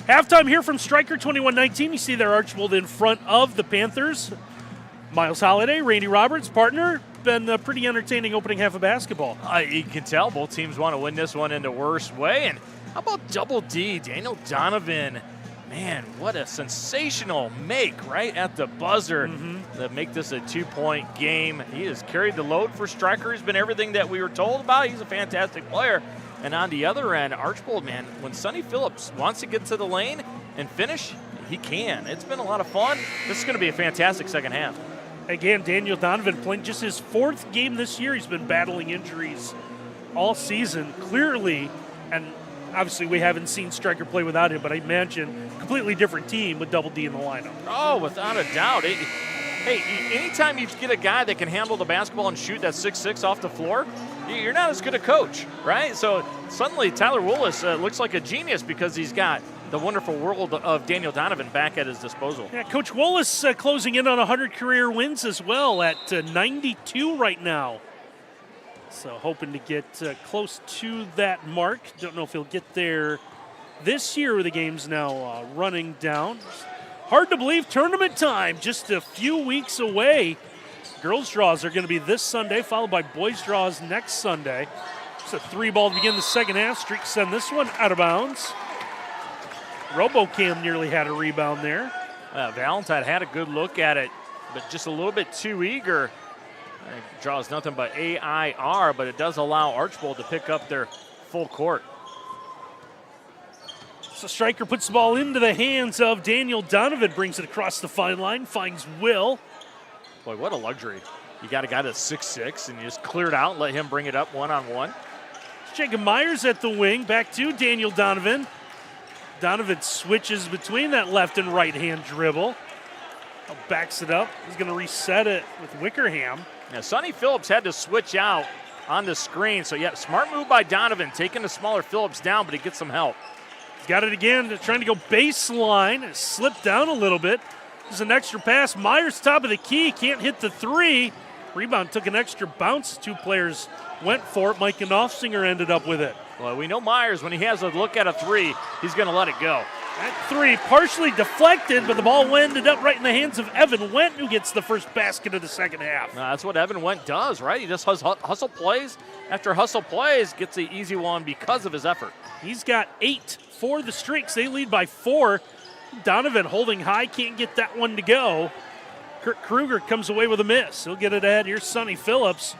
Halftime here from Stryker, 21-19. You see their Archbold in front of the Panthers. Miles Holliday, Randy Roberts, partner. Been a pretty entertaining opening half of basketball. You can tell both teams want to win this one in the worst way. And how about Double D, Daniel Donovan? Man, what a sensational make right at the buzzer to make this a 2-point game. He has carried the load for Stryker. He's been everything that we were told about. He's a fantastic player. And on the other end, Archbold, man, when Sonny Phillips wants to get to the lane and finish, he can. It's been a lot of fun. This is going to be a fantastic second half. Again, Daniel Donovan playing just his 4th game this year. He's been battling injuries all season, clearly, and obviously we haven't seen Stryker play without him, but I imagine completely different team with Double D in the lineup. Oh, without a doubt. Hey, anytime you get a guy that can handle the basketball and shoot that 6'6" off the floor, you're not as good a coach, right? So suddenly Tyler Willis looks like a genius because he's got the wonderful world of Daniel Donovan back at his disposal. Yeah, Coach Willis closing in on 100 career wins as well at 92 right now. So hoping to get close to that mark. Don't know if he'll get there this year. The game's now running down. Hard to believe tournament time just a few weeks away. Girls draws are going to be this Sunday, followed by boys draws next Sunday. It's a 3-ball to begin the second half. Streak send this one out of bounds. RoboCam nearly had a rebound there. Valentine had a good look at it, but just a little bit too eager. Draws nothing but AIR, but it does allow Archbold to pick up their full court. So Stryker puts the ball into the hands of Daniel Donovan, brings it across the fine line, finds Will. Boy, what a luxury. You got a guy that's 6'6", and you just clear it out and let him bring it up one-on-one. Jacob Myers at the wing, back to Daniel Donovan. Donovan switches between that left and right hand dribble. Backs it up. He's going to reset it with Wickerham. Now, Sonny Phillips had to switch out on the screen. So, yeah, smart move by Donovan, taking the smaller Phillips down, but he gets some help. He's got it again, trying to go baseline. It slipped down a little bit. There's an extra pass. Myers, top of the key, can't hit the 3. Rebound took an extra bounce. 2 players went for it. Mike Knopfsinger ended up with it. Well, we know Myers, when he has a look at a 3, he's going to let it go. That 3 partially deflected, but the ball ended up right in the hands of Evan Wendt, who gets the first basket of the second half. That's what Evan Wendt does, right? He just hustle plays after hustle plays, gets the easy one because of his effort. He's got 8 for the Streaks. They lead by 4. Donovan holding high, can't get that one to go. Kurt Kruger comes away with a miss. He'll get it ahead. Here's Sonny Phillips.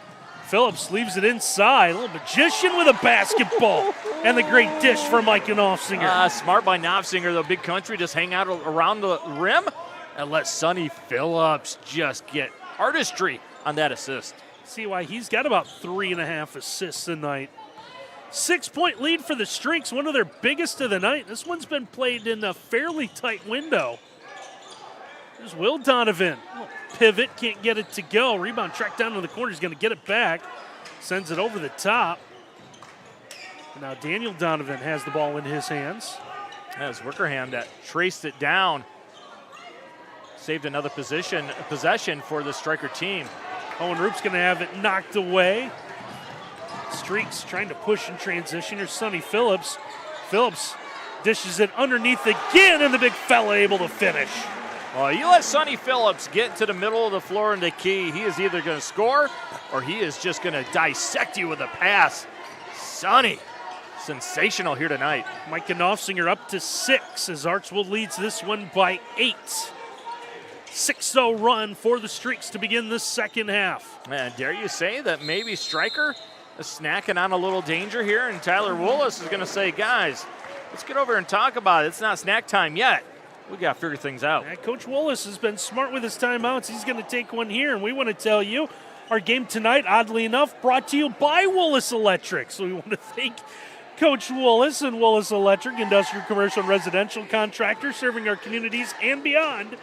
Phillips leaves it inside. A little magician with a basketball. And the great dish for Mike Knopfsinger. Smart by Knopfsinger, the big country, just hang out around the rim and let Sonny Phillips just get artistry on that assist. See why he's got about 3.5 assists tonight. 6-point lead for the Streaks, one of their biggest of the night. This one's been played in a fairly tight window. There's Will Donovan. Pivot, can't get it to go. Rebound tracked down to the corner. He's going to get it back. Sends it over the top. And now Daniel Donovan has the ball in his hands. As Wickerham that traced it down. Saved another possession for the Stryker team. Owen Roop's going to have it knocked away. Streaks trying to push in transition. Here's Sonny Phillips. Phillips dishes it underneath again, and the big fella able to finish. Well, you let Sonny Phillips get to the middle of the floor in the key, he is either going to score or he is just going to dissect you with a pass. Sonny, sensational here tonight. Mike Knopfsinger up to 6 as Archbold leads this one by 8. 6-0 run for the Streaks to begin the second half. Man, dare you say that maybe Stryker is snacking on a little danger here, and Tyler Willis is going to say, guys, let's get over and talk about it. It's not snack time yet. We got to figure things out. Yeah, Coach Willis has been smart with his timeouts. He's going to take one here, and we want to tell you our game tonight, oddly enough, brought to you by Willis Electric. So we want to thank Coach Willis and Willis Electric, industrial, commercial, and residential contractor serving our communities and beyond.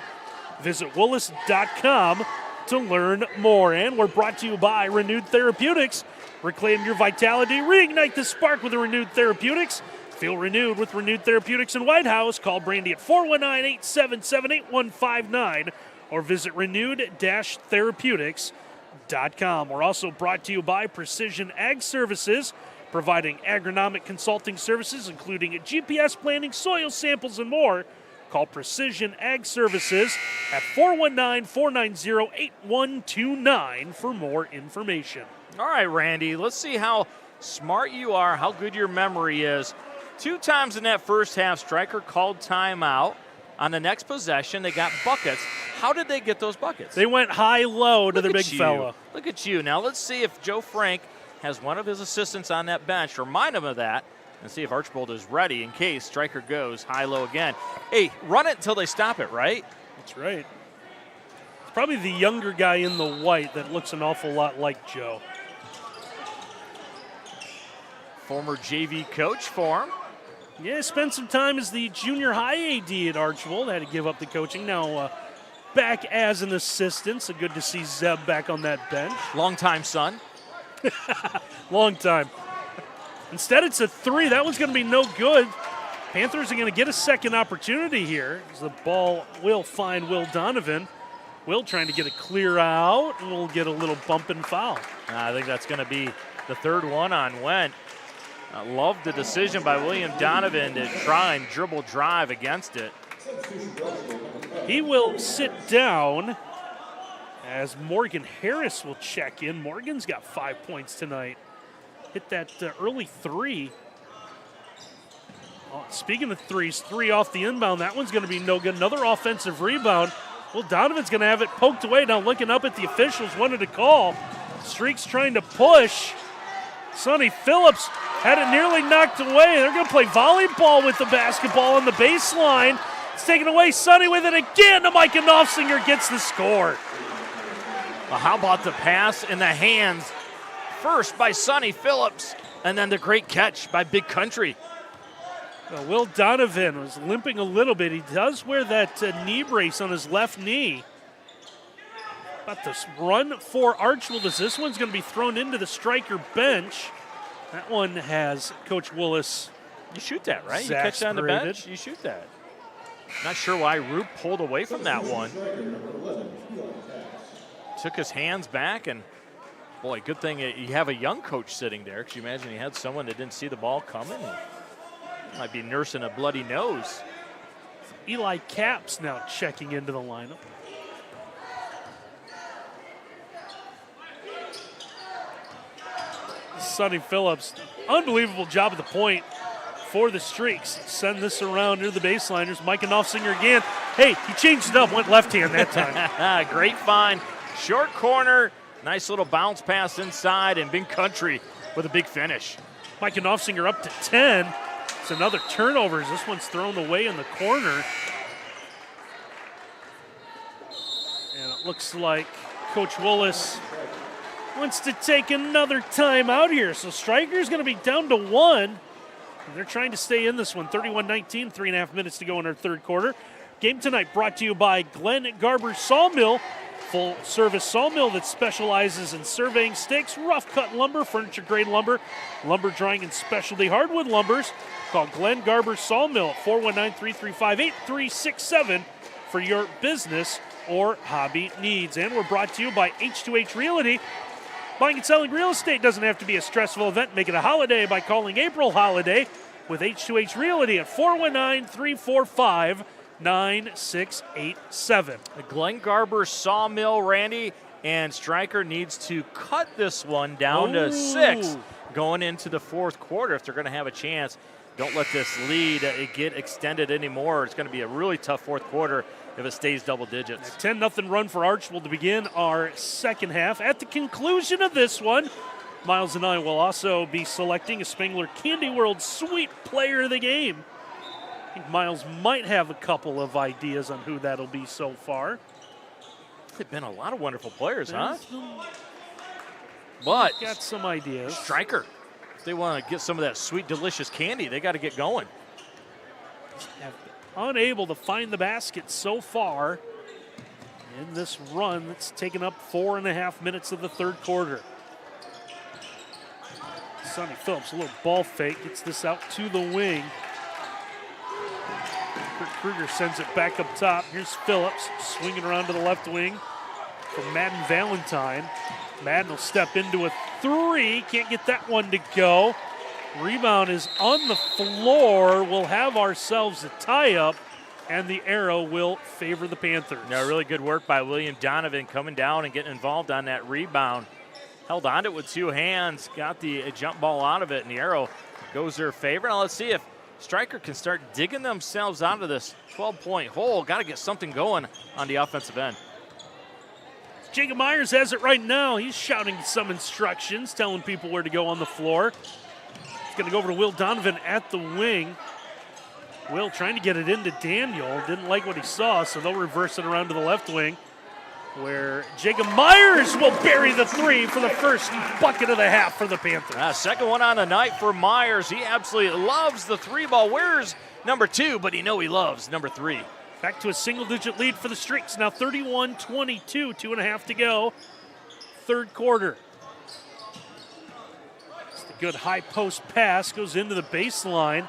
Visit Willis.com to learn more. And we're brought to you by Renewed Therapeutics. Reclaim your vitality, reignite the spark with the Renewed Therapeutics. Feel renewed with Renewed Therapeutics in White House. Call Brandy at 419-877-8159 or visit renewed-therapeutics.com. We're also brought to you by Precision Ag Services. providing agronomic consulting services, including GPS planning, soil samples, and more. Call Precision Ag Services at 419-490-8129 for more information. All right, Randy, let's see how smart you are, how good your memory is. 2 times in that first half, Stryker called timeout. On the next possession, they got buckets. How did they get those buckets? They went high-low to the big fella. Look at you. Now let's see if Joe Frank has one of his assistants on that bench. Remind him of that and see if Archbold is ready in case Stryker goes high-low again. Hey, run it until they stop it, right? That's right. It's probably the younger guy in the white that looks an awful lot like Joe. Former JV coach for him. Yeah, spent some time as the junior high AD at Archbold. Had to give up the coaching. Now back as an assistant. So good to see Zeb back on that bench. Long-time son. Long time. Instead, it's a 3. That one's going to be no good. Panthers are going to get a second opportunity here as the ball will find Will Donovan. Will trying to get it clear out, and we'll get a little bump and foul. I think that's going to be the third one on Went. I love the decision by William Donovan to try and dribble drive against it. He will sit down as Morgan Harris will check in. Morgan's got 5 points tonight. Hit that early 3. Oh, speaking of threes, 3 off the inbound. That one's going to be no good. Another offensive rebound. Well, Donovan's going to have it poked away. Now looking up at the officials, wanted to call. Streak's trying to push. Sonny Phillips had it nearly knocked away. They're going to play volleyball with the basketball on the baseline. It's taken away. Sonny with it again. Micah Knopfsinger gets the score. Well, how about the pass in the hands? First by Sonny Phillips, and then the great catch by Big Country. Well, Will Donovan was limping a little bit. He does wear that knee brace on his left knee. About to run for Archbold as this one's going to be thrown into the Stryker bench. That one has Coach Willis. You shoot that, right? You catch that on the bench, you shoot that. Not sure why Roop pulled away from that one. Took his hands back, and boy, good thing you have a young coach sitting there. Could you imagine he had someone that didn't see the ball coming? Might be nursing a bloody nose. Eli Capps now checking into the lineup. Sonny Phillips, unbelievable job at the point for the Streaks. Send this around near the baseliners. Micah Knopfsinger again. Hey, he changed it up, went left hand that time. Great find. Short corner, nice little bounce pass inside, and Big Country with a big finish. Micah Knopfsinger up to 10. It's another turnover as this one's thrown away in the corner. And it looks like Coach Willis wants to take another time out here. So Stryker's going to be down to 1. And they're trying to stay in this one. 31-19, 3.5 minutes to go in our third quarter. Game tonight brought to you by Glenn Garber Sawmill. Full-service sawmill that specializes in surveying stakes, rough-cut lumber, furniture-grade lumber, lumber drying, and specialty hardwood lumbers. Call Glenn Garber Sawmill at 419-335-8367 for your business or hobby needs. And we're brought to you by H2H Realty. Buying and selling real estate doesn't have to be a stressful event. Make it a holiday by calling April Holiday with H2H Realty at 419-345-9687. The Glenn Garber Sawmill, Randy, and Stryker needs to cut this one down to 6 going into the fourth quarter if they're going to have a chance. Don't let this lead get extended anymore. It's going to be a really tough fourth quarter if it stays double digits. 10-0 run for Archbold to begin our second half. At the conclusion of this one, Miles and I will also be selecting a Spangler Candy World Sweet Player of the Game. I think Miles might have a couple of ideas on who that'll be so far. They've been a lot of wonderful players, huh? But got some ideas. Stryker, if they want to get some of that sweet, delicious candy, they got to get going. Unable to find the basket so far in this run that's taken up 4.5 minutes of the third quarter. Sonny Phillips, a little ball fake, gets this out to the wing. Kurt Kruger sends it back up top. Here's Phillips swinging around to the left wing from Madden Valentine. Madden will step into a 3. Can't get that one to go. Rebound is on the floor. We'll have ourselves a tie-up, and the arrow will favor the Panthers. Yeah, really good work by William Donovan coming down and getting involved on that rebound. Held on to it with 2 hands, got the jump ball out of it, and the arrow goes their favor. Now let's see if Stryker can start digging themselves out of this 12-point hole. Got to get something going on the offensive end. Jacob Myers has it right now. He's shouting some instructions, telling people where to go on the floor. He's going to go over to Will Donovan at the wing. Will trying to get it into Daniel. Didn't like what he saw, so they'll reverse it around to the left wing, where Jacob Myers will bury the 3 for the first bucket of the half for the Panthers. Second one on the night for Myers. He absolutely loves the 3 ball. Where's number 2? But he loves number 3. Back to a single-digit lead for the Streaks. Now 31-22, 2.5 to go. Third quarter. It's a good high post pass. Goes into the baseline.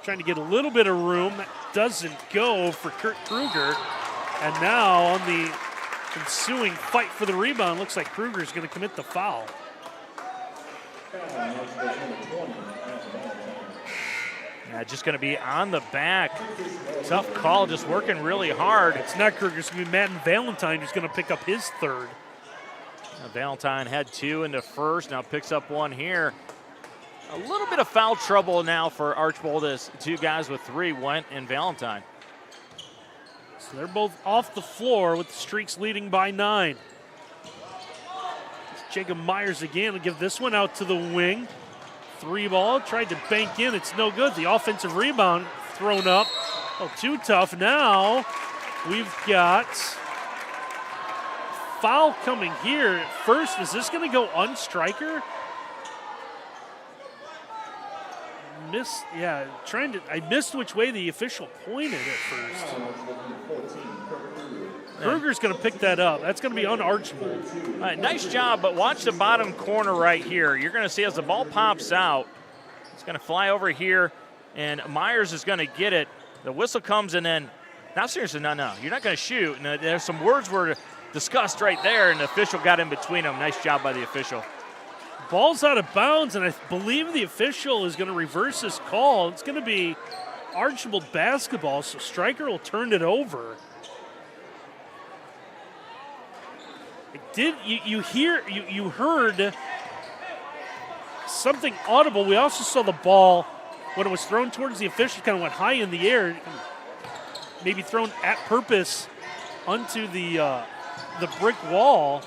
Trying to get a little bit of room. That doesn't go for Kurt Kruger. And now on the ensuing fight for the rebound, looks like Kruger's going to commit the foul. Yeah, just going to be on the back. Tough call, just working really hard. It's not Kruger, it's going to be Madden Valentine who's going to pick up his 3rd. Valentine had 2 in the first, now picks up 1 here. A little bit of foul trouble now for Archbold as 2 guys with 3 went in Valentine. So they're both off the floor with the Streaks leading by 9. Jacob Myers again will give this one out to the wing. 3 ball, tried to bank in, it's no good. The offensive rebound thrown up. Oh, too tough. Now we've got foul coming here. First, is this going to go on Stryker? I missed which way the official pointed at first. Kruger's going to pick that up. That's going to be on Archbold. All right, nice job, but watch the bottom corner right here. You're going to see as the ball pops out, it's going to fly over here, and Myers is going to get it. The whistle comes, and then, now seriously, no, you're not going to shoot. And there's some words were discussed right there, and the official got in between them. Nice job by the official. Ball's out of bounds, and I believe the official is going to reverse this call. It's going to be Archbold basketball, so Stryker will turn it over. You heard something audible. We also saw the ball when it was thrown towards the official, kind of went high in the air, maybe thrown at purpose onto the brick wall.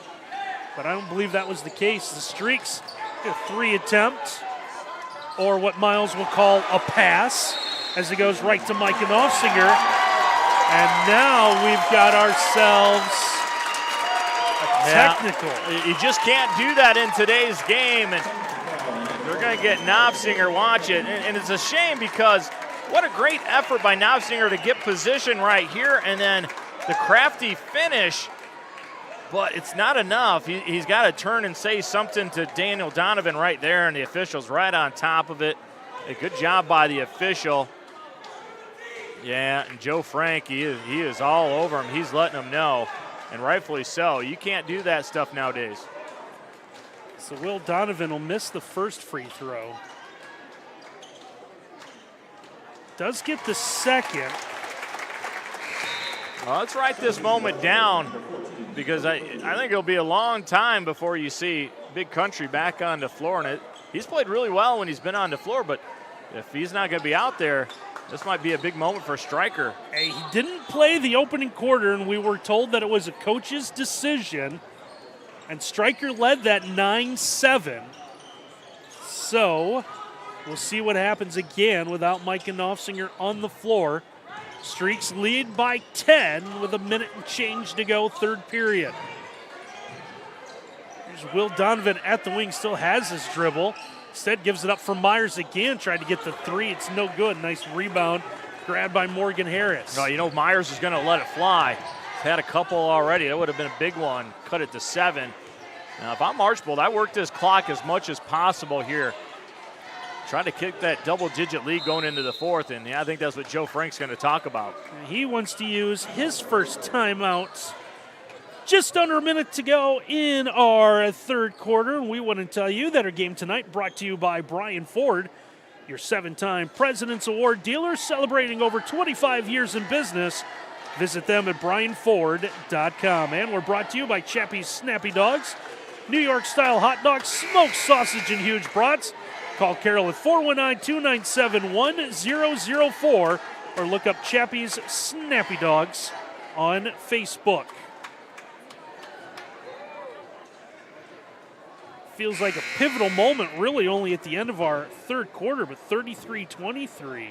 But I don't believe that was the case. The Streaks get a 3 attempt, or what Miles will call a pass, as it goes right to Mike Knopfsinger. And now we've got ourselves a technical. You just can't do that in today's game. And they're going to get Knopfsinger, watch it. And it's a shame because what a great effort by Knopfsinger to get position right here, and then the crafty finish. But it's not enough. He's got to turn and say something to Daniel Donovan right there, and the official's right on top of it. A good job by the official. Yeah, and Joe Frank, he is all over him. He's letting him know, and rightfully so. You can't do that stuff nowadays. So Will Donovan will miss the first free throw. Does get the second. Well, let's write this moment down, because I think it'll be a long time before you see Big Country back on the floor. And he's played really well when he's been on the floor, but if he's not going to be out there, this might be a big moment for Stryker. Hey, he didn't play the opening quarter, and we were told that it was a coach's decision, and Stryker led that 9-7. So we'll see what happens again without Mike Knopfsinger on the floor. Streaks lead by 10 with a minute and change to go, third period. Here's Will Donovan at the wing, still has his dribble. Instead gives it up for Myers again, tried to get the 3. It's no good. Nice rebound, grabbed by Morgan Harris. No, Myers is going to let it fly. He's had a couple already. That would have been a big one. Cut it to 7. Now, if I'm Archbold, I work this clock as much as possible here. Trying to kick that double-digit lead going into the fourth, and I think that's what Joe Frank's going to talk about. He wants to use his first timeout. Just under a minute to go in our third quarter. We want to tell you that our game tonight brought to you by Brian Ford. your 7-time President's Award dealer, celebrating over 25 years in business. Visit them at brianford.com. And we're brought to you by Chappie's Snappy Dogs, New York-style hot dogs, smoked sausage, and huge brats. Call Carol at 419-297-1004 or look up Chappie's Snappy Dogs on Facebook. Feels like a pivotal moment, really only at the end of our third quarter, but 33-23.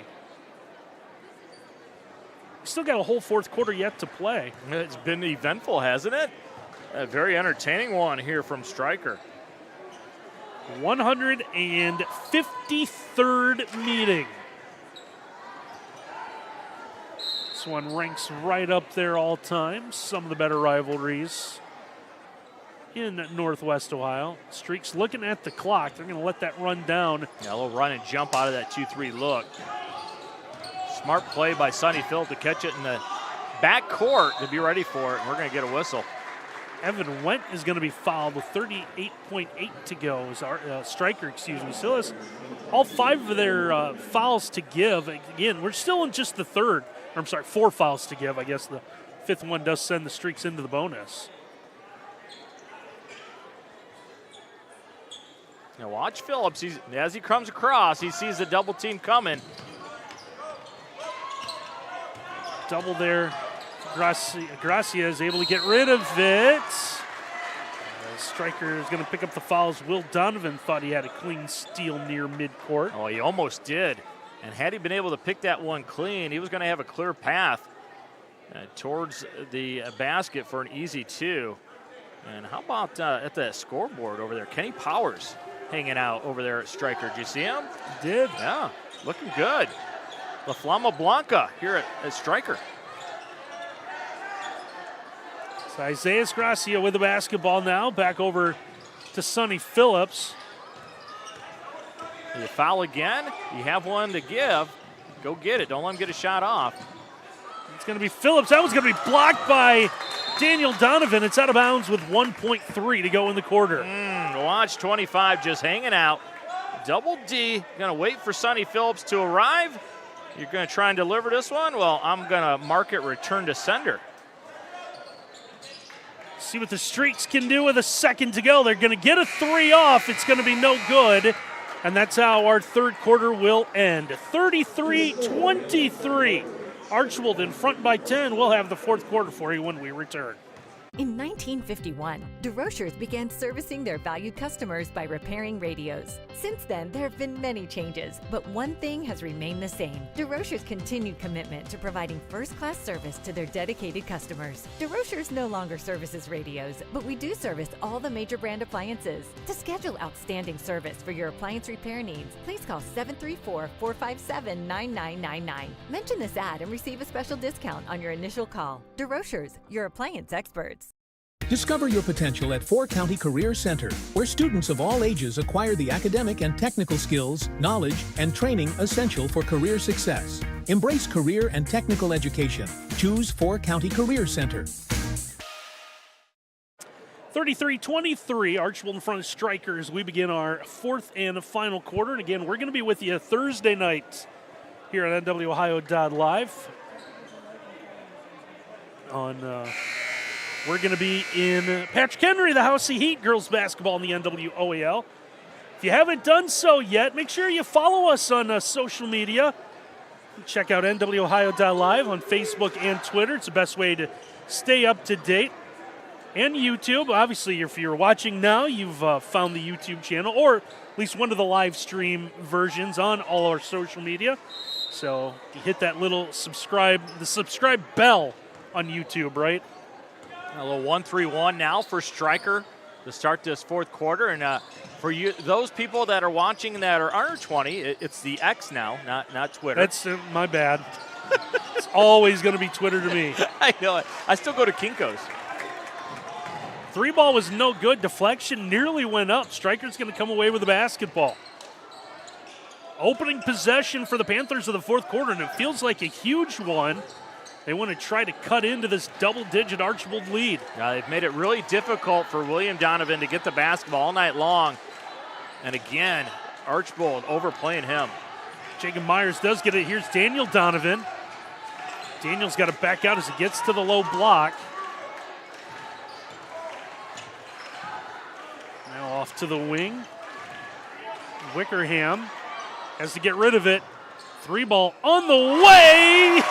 Still got a whole fourth quarter yet to play. It's been eventful, hasn't it? A very entertaining one here from Stryker. 153rd meeting. This one ranks right up there all time. Some of the better rivalries in Northwest Ohio. Streaks looking at the clock. They're going to let that run down. Yeah, a little run and jump out of that 2-3 look. Smart play by Sonny Phil to catch it in the back court to be ready for it. We're going to get a whistle. Evan Went is going to be fouled with 38.8 to go. Stryker, still has all 5 of their fouls to give. Again, we're still in just the third. Or, I'm sorry, 4 fouls to give. I guess the 5th one does send the Streaks into the bonus. Now watch Phillips. As he comes across, he sees the double team coming. Double there. Gracia is able to get rid of it. Stryker is going to pick up the fouls. Will Donovan thought he had a clean steal near midcourt. Oh, he almost did. And had he been able to pick that one clean, he was going to have a clear path towards the basket for an easy 2. And how about at the scoreboard over there? Kenny Powers hanging out over there at Stryker. Did you see him? Did. Yeah, looking good. La Flama Blanca here at Stryker. So Isaiah Gracia with the basketball now. Back over to Sonny Phillips. You foul again. You have one to give. Go get it. Don't let him get a shot off. It's going to be Phillips. That was going to be blocked by Daniel Donovan. It's out of bounds with 1.3 to go in the quarter. Watch 25 just hanging out. Double D. Going to wait for Sonny Phillips to arrive. You're going to try and deliver this one? Well, I'm going to mark it return to sender. See what the Streaks can do with a second to go. They're going to get a 3 off. It's going to be no good. And that's how our third quarter will end. 33-23. Archbold in front by 10. We'll have the fourth quarter for you when we return. In 1951, DeRochers began servicing their valued customers by repairing radios. Since then, there have been many changes, but one thing has remained the same: DeRochers' continued commitment to providing first-class service to their dedicated customers. DeRochers no longer services radios, but we do service all the major brand appliances. To schedule outstanding service for your appliance repair needs, please call 734-457-9999. Mention this ad and receive a special discount on your initial call. DeRochers, your appliance experts. Discover your potential at 4 County Career Center, where students of all ages acquire the academic and technical skills, knowledge, and training essential for career success. Embrace career and technical education. Choose 4 County Career Center. 33-23, Archbold in front of Stryker as we begin our fourth and final quarter. And again, we're going to be with you Thursday night here at NWOhio.live. We're going to be in Patrick Henry, the House of Heat, girls basketball in the NWOAL. If you haven't done so yet, make sure you follow us on social media. Check out NWOhio.live on Facebook and Twitter. It's the best way to stay up to date. And YouTube. Obviously, if you're watching now, you've found the YouTube channel, or at least one of the live stream versions on all our social media. So you hit that little subscribe bell on YouTube, right? A little 1-3-1 now for Stryker to start this fourth quarter. And for you, those people that are watching that are under 20, it's the X now, not Twitter. That's my bad. It's always going to be Twitter to me. I know it. I still go to Kinko's. 3 ball was no good. Deflection nearly went up. Stryker's going to come away with the basketball. Opening possession for the Panthers of the fourth quarter, and it feels like a huge one. They want to try to cut into this double-digit Archbold lead. They've made it really difficult for William Donovan to get the basketball all night long. And again, Archbold overplaying him. Jacob Myers does get it. Here's Daniel Donovan. Daniel's got to back out as he gets to the low block. Now off to the wing. Wickerham has to get rid of it. 3 ball on the way.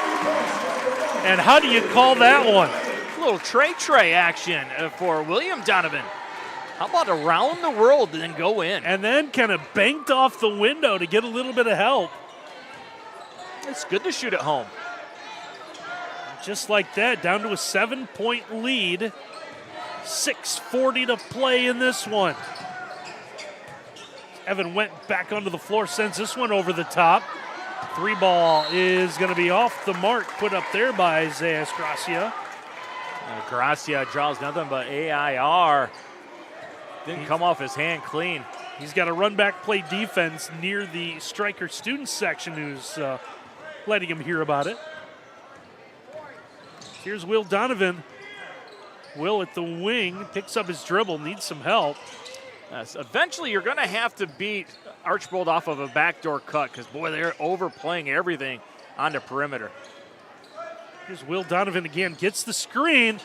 And how do you call that one? A little tray action for William Donovan. How about around the world and then go in? And then kind of banked off the window to get a little bit of help. It's good to shoot at home. Just like that, down to a 7-point lead. 6:40 to play in this one. Evan went back onto the floor, sends this one over the top. 3 ball is going to be off the mark, put up there by Isaiah Gracia. Gracia draws nothing but AIR. Didn't come off his hand clean. He's got a run back play defense near the Stryker student section who's letting him hear about it. Here's Will Donovan. Will at the wing, picks up his dribble, needs some help. Yes, eventually you're going to have to beat Archbold off of a backdoor cut because, boy, they're overplaying everything on the perimeter. Here's Will Donovan again, gets the screen,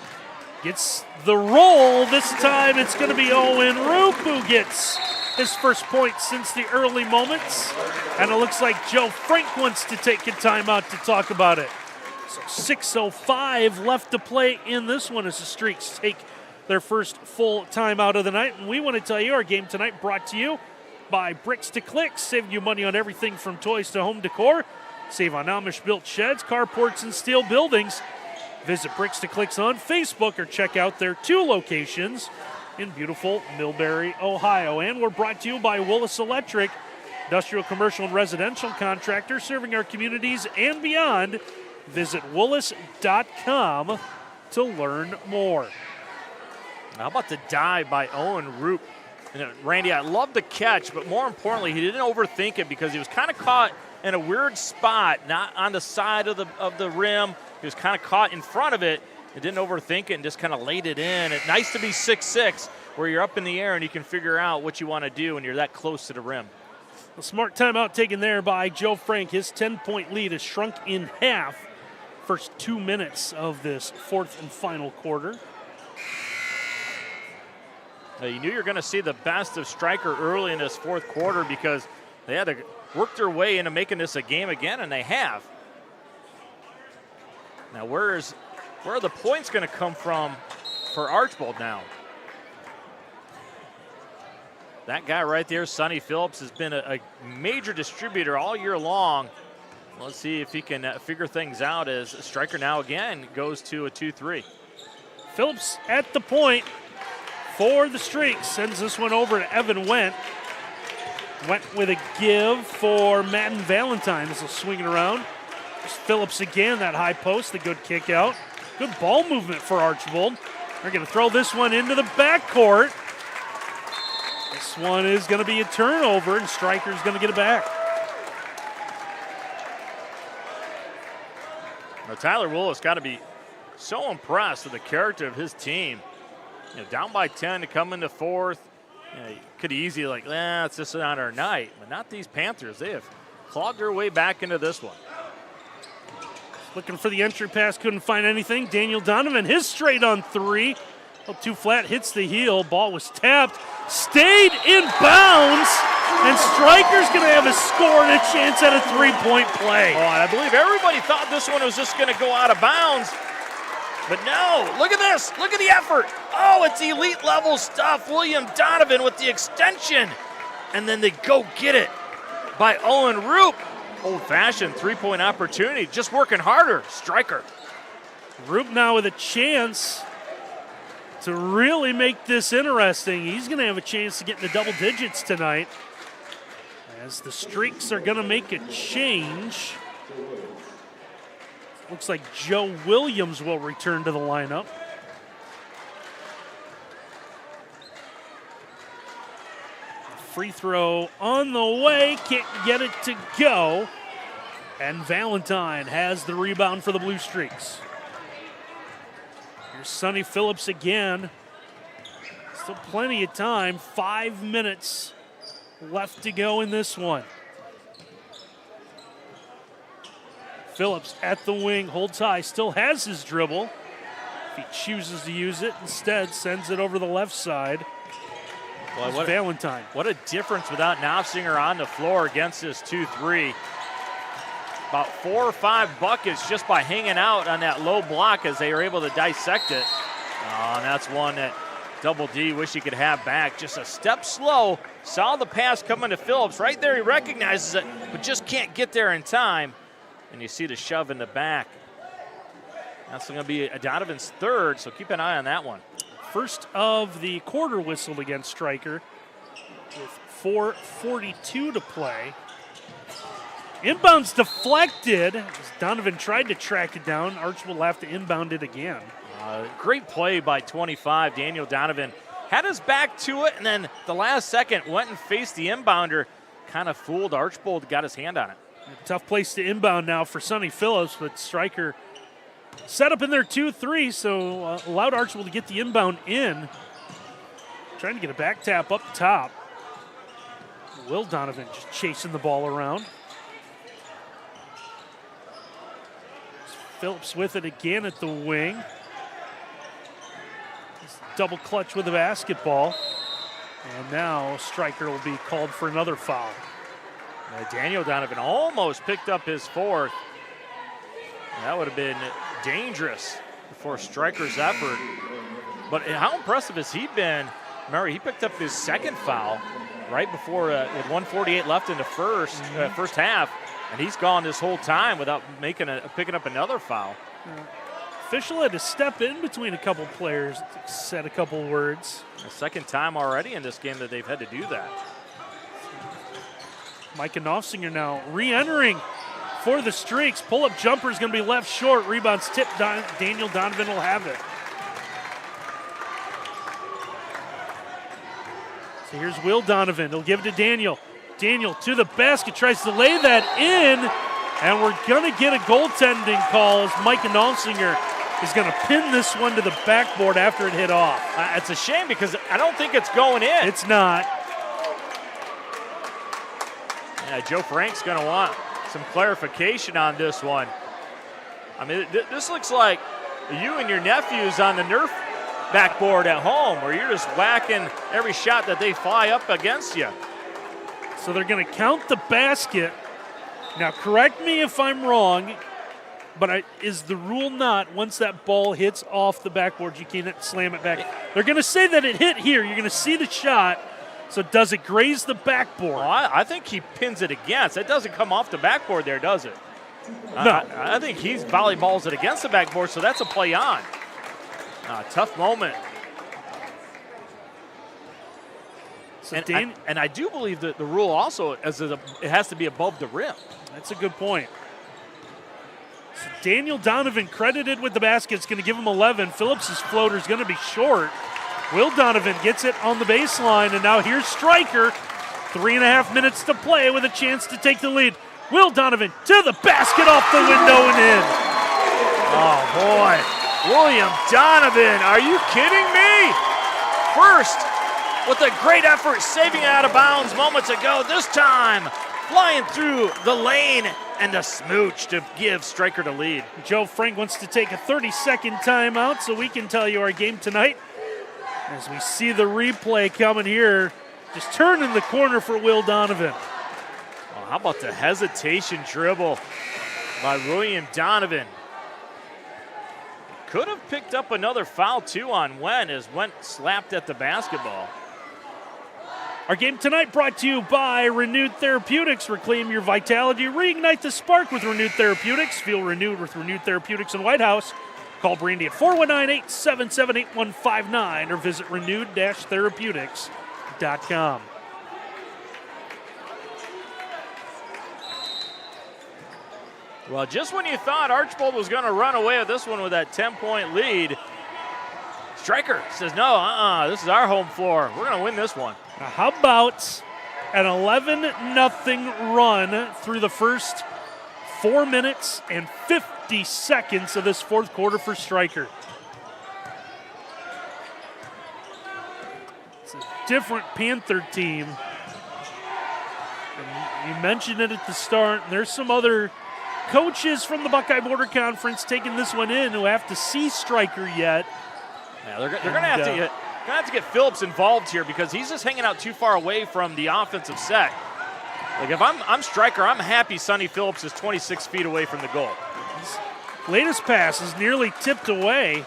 gets the roll. This time it's going to be Owen Roop who gets his first point since the early moments. And it looks like Joe Frank wants to take a timeout to talk about it. So 6:05 left to play in this one as the Streaks take their first full timeout of the night. And we want to tell you our game tonight brought to you by Bricks to Clicks, saving you money on everything from toys to home decor. Save on Amish-built sheds, carports, and steel buildings. Visit Bricks to Clicks on Facebook or check out their 2 locations in beautiful Millbury, Ohio. And we're brought to you by Willis Electric, industrial, commercial, and residential contractor serving our communities and beyond. Visit Willis.com to learn more. How about the dive by Owen Roop? And Randy, I love the catch, but more importantly, he didn't overthink it because he was kind of caught in a weird spot, not on the side of the rim. He was kind of caught in front of it. He didn't overthink it and just kind of laid it in. It's nice to be 6'6", where you're up in the air and you can figure out what you want to do when you're that close to the rim. A smart timeout taken there by Joe Frank. His 10-point lead has shrunk in half. First 2 minutes of this 4th and final quarter. Now, you knew you were going to see the best of Stryker early in this 4th quarter because they had to work their way into making this a game again, and they have. Now, where are the points going to come from for Archbold now? That guy right there, Sonny Phillips, has been a major distributor all year long. Let's see if he can figure things out as Stryker now again goes to a 2-3. Phillips at the point for the Streaks. Sends this one over to Evan Went. Went with a give for Madden Valentine as he'll swing it around. There's Phillips again, that high post, the good kick out. Good ball movement for Archbold. They're going to throw this one into the backcourt. This one is going to be a turnover, and Stryker's going to get it back. Now, Tyler Willis got to be so impressed with the character of his team. You know, down by 10 to come into 4th. You know, you could easily it's just not our night. But not these Panthers. They have clawed their way back into this one. Looking for the entry pass, couldn't find anything. Daniel Donovan, his straight on 3. Too flat, hits the heel. Ball was tapped, stayed in bounds, and Stryker's going to have a score and a chance at a 3-point play. Oh, and I believe everybody thought this one was just going to go out of bounds. But no, look at this. Look at the effort. Oh, it's elite level stuff. William Donovan with the extension. And then they go get it by Owen Roop. Old-fashioned 3-point opportunity. Just working harder. Stryker. Roop now with a chance to really make this interesting. He's going to have a chance to get in the double digits tonight as the Streaks are going to make a change. Looks like Joe Williams will return to the lineup. Free throw on the way, can't get it to go. And Valentine has the rebound for the Blue Streaks. Here's Sonny Phillips again. Still plenty of time, 5 minutes left to go in this one. Phillips at the wing, holds high, still has his dribble. If he chooses to use it, instead sends it over the left side. Boy, Valentine. What a difference without Knopfsinger on the floor against this 2-3. About 4 or 5 buckets just by hanging out on that low block as they were able to dissect it. Oh, and that's one that Double D wish he could have back. Just a step slow. Saw the pass coming to Phillips. Right there, he recognizes it, but just can't get there in time. And you see the shove in the back. That's going to be Donovan's third, so keep an eye on that one. First of the quarter whistled against Stryker with 4:42 to play. Inbound's deflected as Donovan tried to track it down. Archbold will have to inbound it again. Great play by 25, Daniel Donovan. Had his back to it, and then the last second went and faced the inbounder. Kind of fooled Archbold, got his hand on it. A tough place to inbound now for Sonny Phillips, but Stryker set up in their 2-3, so allowed Archbold to get the inbound in. Trying to get a back tap up top. Will Donovan just chasing the ball around. Phillips with it again at the wing. Double clutch with the basketball. And now Stryker will be called for another foul. Daniel Donovan almost picked up his fourth. That would have been dangerous for Stryker's effort. But how impressive has he been? Remember, he picked up his second foul right before with 1:48 left in the first half, and he's gone this whole time without picking up another foul. Official had to step in between a couple players, said a couple words. The second time already in this game that they've had to do that. Micah Knopfsinger now re-entering for the Streaks. Pull-up jumper is going to be left short. Rebounds tip. Daniel Donovan will have it. So here's Will Donovan. He'll give it to Daniel. Daniel to the basket, tries to lay that in, and we're going to get a goaltending call as Micah Knopfsinger is going to pin this one to the backboard after it hit off. It's a shame because I don't think it's going in. It's not. Yeah, Joe Frank's going to want some clarification on this one. I mean, this looks like you and your nephews on the Nerf backboard at home where you're just whacking every shot that they fly up against you. So they're going to count the basket. Now, correct me if I'm wrong, but is the rule not once that ball hits off the backboard, you can't slam it back? They're going to say that it hit here. You're going to see the shot. So does it graze the backboard? Well, I think he pins it against. It doesn't come off the backboard there, does it? No. I think he volleyballs it against the backboard, so that's a play on. Tough moment. So and I do believe that the rule also is that it has to be above the rim. That's a good point. So Daniel Donovan credited with the basket. It's going to give him 11. Phillips' floater is going to be short. Will Donovan gets it on the baseline, and now here's Stryker. 3.5 minutes to play with a chance to take the lead. Will Donovan to the basket, off the window and in. Oh, boy. William Donovan, are you kidding me? First, with a great effort, saving it out of bounds moments ago. This time, flying through the lane and a smooch to give Stryker the lead. Joe Frank wants to take a 30-second timeout so we can tell you our game tonight. As we see the replay coming here, just turning the corner for Will Donovan. Well, how about the hesitation dribble by William Donovan? Could have picked up another foul, too, on Wen as Wen slapped at the basketball. Our game tonight brought to you by Renewed Therapeutics. Reclaim your vitality. Reignite the spark with Renewed Therapeutics. Feel renewed with Renewed Therapeutics in White House. Call Brandy at 419-877-8159 or visit renewed-therapeutics.com. Well, just when you thought Archbold was going to run away with this one with that 10-point lead, Stryker says, no, this is our home floor. We're going to win this one. Now, how about an 11-0 run through the first 4 minutes and 50 seconds of this fourth quarter for Stryker? It's a different Panther team. And you mentioned it at the start. There's some other coaches from the Buckeye Border Conference taking this one in who have to see Stryker yet. Yeah, they're going to have to get Phillips involved here because he's just hanging out too far away from the offensive set. Like if I'm Stryker, I'm happy Sonny Phillips is 26 feet away from the goal. His latest pass is nearly tipped away.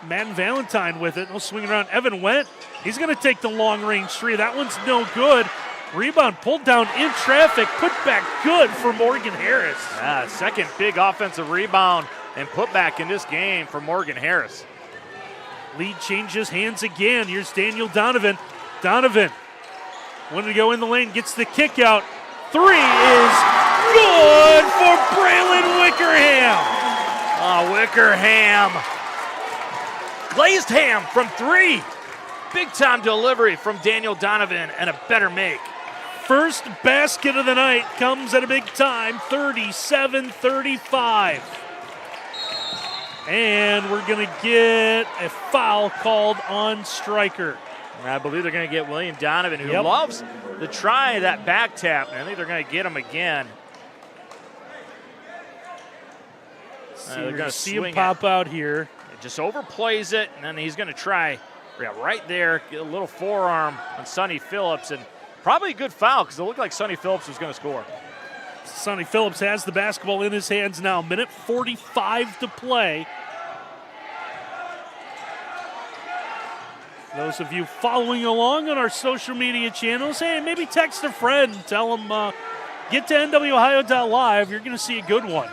Madden Valentine with it. No swinging around. Evan Wendt. He's going to take the long-range three. That one's no good. Rebound pulled down in traffic. Put back good for Morgan Harris. Yeah, second big offensive rebound and put back in this game for Morgan Harris. Lead changes hands again. Here's Daniel Donovan. Donovan wanted to go in the lane. Gets the kick out. Three is good for Braylon Wickerham. Oh, Wickerham. Glazed ham from three. Big time delivery from Daniel Donovan and a better make. First basket of the night comes at a big time, 37-35. And we're going to get a foul called on Stryker. I believe they're going to get William Donovan, who loves to try that back tap. And I think they're going to get him again. They're going to see him pop out here. It just overplays it, and then he's going to try right there, get a little forearm on Sonny Phillips, and probably a good foul because it looked like Sonny Phillips was going to score. Sonny Phillips has the basketball in his hands now. Minute 45 to play. Those of you following along on our social media channels, hey, maybe text a friend and tell them, get to NWOhio.live. You're going to see a good one.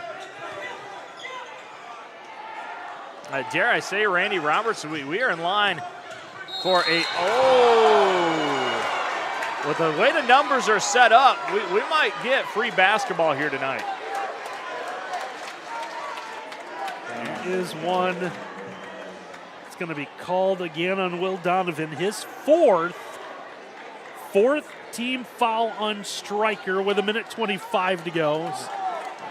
Dare I say, Randy Roberts, we are in line for with the way the numbers are set up, we might get free basketball here tonight. There is one. It's going to be called again on Will Donovan. His fourth team foul on Stryker with 1:25 to go.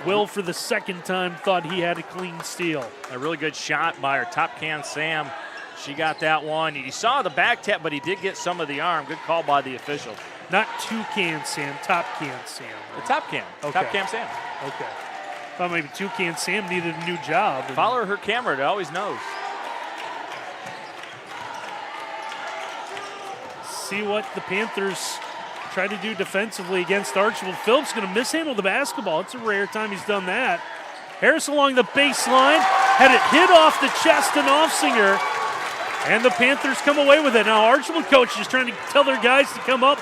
Will, for the second time, thought he had a clean steal. A really good shot by our top can, Sam. She got that one. You saw the back tap, but he did get some of the arm. Good call by the official. Not two can Sam, top can Sam. The top can. Okay. Top can Sam. Okay. Thought maybe two can Sam needed a new job. Follow her camera. It always knows. See what the Panthers try to do defensively against Archbold. Phillips going to mishandle the basketball. It's a rare time he's done that. Harris along the baseline. Had it hit off the chest and Offsinger. And the Panthers come away with it. Now Archbold coach is trying to tell their guys to come up,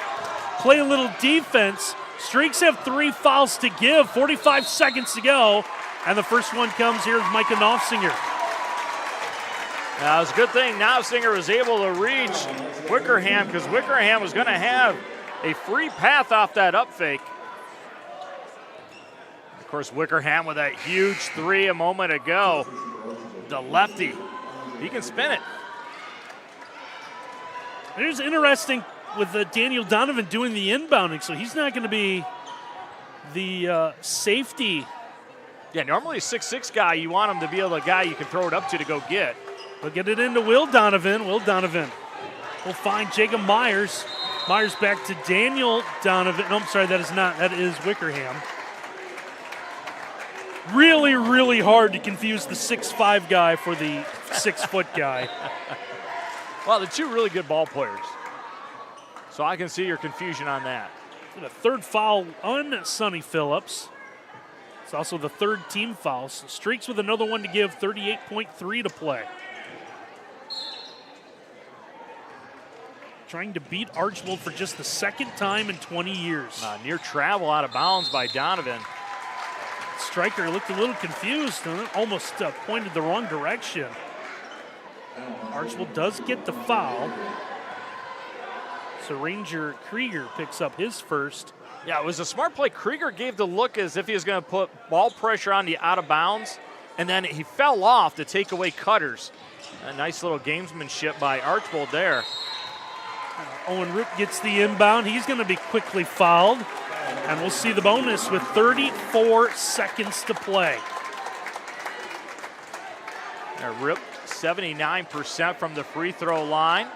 play a little defense. Streaks have 3 fouls to give, 45 seconds to go. And the first one comes here with Micah Knopfsinger. Now, it's a good thing Knopfsinger was able to reach Wickerham because Wickerham was going to have a free path off that up fake. Of course, Wickerham with that huge three a moment ago. The lefty, he can spin it. It is interesting with Daniel Donovan doing the inbounding, so he's not going to be the safety. Yeah, normally a 6'6" guy, you want him to be able to guy you can throw it up to go get. We'll get it into Will Donovan. Will Donovan will find Jacob Myers. Myers back to Daniel Donovan. No, I'm sorry, that is not. That is Wickerham. Really, really hard to confuse the 6'5" guy for the 6-foot guy. Well, the two really good ball players. So I can see your confusion on that. The third foul on Sonny Phillips. It's also the third team foul. So Streaks with another one to give, 38.3 to play. Trying to beat Archbold for just the second time in 20 years. Near travel out of bounds by Donovan. Stryker looked a little confused and almost pointed the wrong direction. Archbold does get the foul. So Ranger Krieger picks up his first. Yeah, it was a smart play. Krieger gave the look as if he was going to put ball pressure on the out of bounds, and then he fell off to take away cutters. A nice little gamesmanship by Archbold there. Owen Root gets the inbound. He's going to be quickly fouled. And we'll see the bonus with 34 seconds to play. Rip 79% from the free throw line.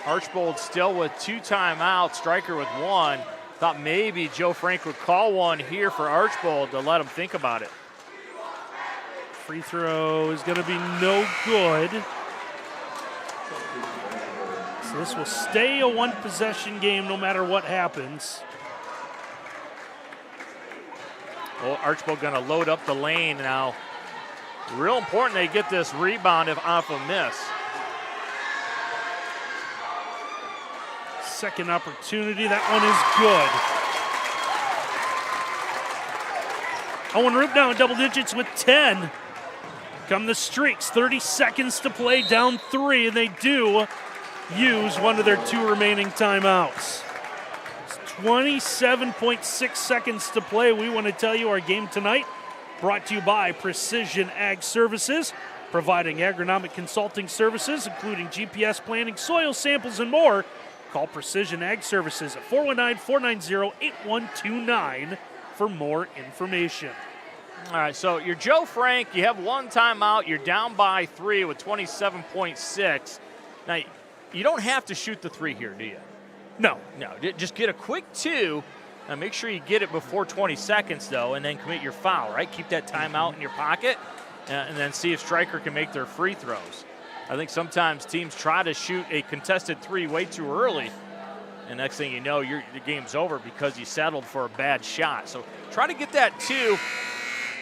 Archbold still with 2 timeouts. Stryker with 1. Thought maybe Joe Frank would call one here for Archbold to let him think about it. Free throw is going to be no good. So this will stay a one-possession game no matter what happens. Well, Archbold going to load up the lane now. Real important they get this rebound if off a miss. Second opportunity, that one is good. Owen Roop now in double digits with 10. Come the Streaks, 30 seconds to play, down 3, and they do use one of their 2 remaining timeouts. It's 27.6 seconds to play. We want to tell you our game tonight brought to you by Precision Ag Services, providing agronomic consulting services, including GPS planning, soil samples, and more. Call Precision Ag Services at 419-490-8129 for more information. All right, so you're Joe Frank. You have 1 timeout. You're down by 3 with 27.6. Now, you don't have to shoot the 3 here, do you? No. No, just get a quick 2. Now, make sure you get it before 20 seconds, though, and then commit your foul, right? Keep that timeout in your pocket, and then see if Stryker can make their free throws. I think sometimes teams try to shoot a contested 3 way too early, and next thing you know, the game's over because you settled for a bad shot. So try to get that 2.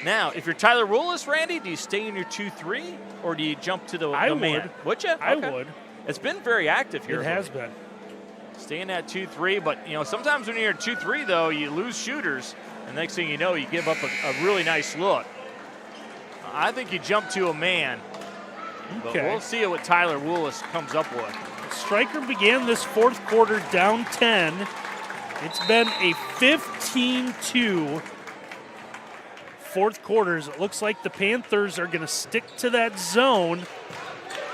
Now, if you're Tyler Willis, Randy, do you stay in your 2-3, or do you jump to the man? Would you? I would. It's been very active here. It has been. Stay in that 2-3, but sometimes when you're at 2-3, though, you lose shooters, and next thing you know, you give up a really nice look. I think you jump to a man. But we'll see what Tyler Willis comes up with. Stryker began this 4th quarter down 10. It's been a 15-2 4th quarters. It looks like the Panthers are going to stick to that zone.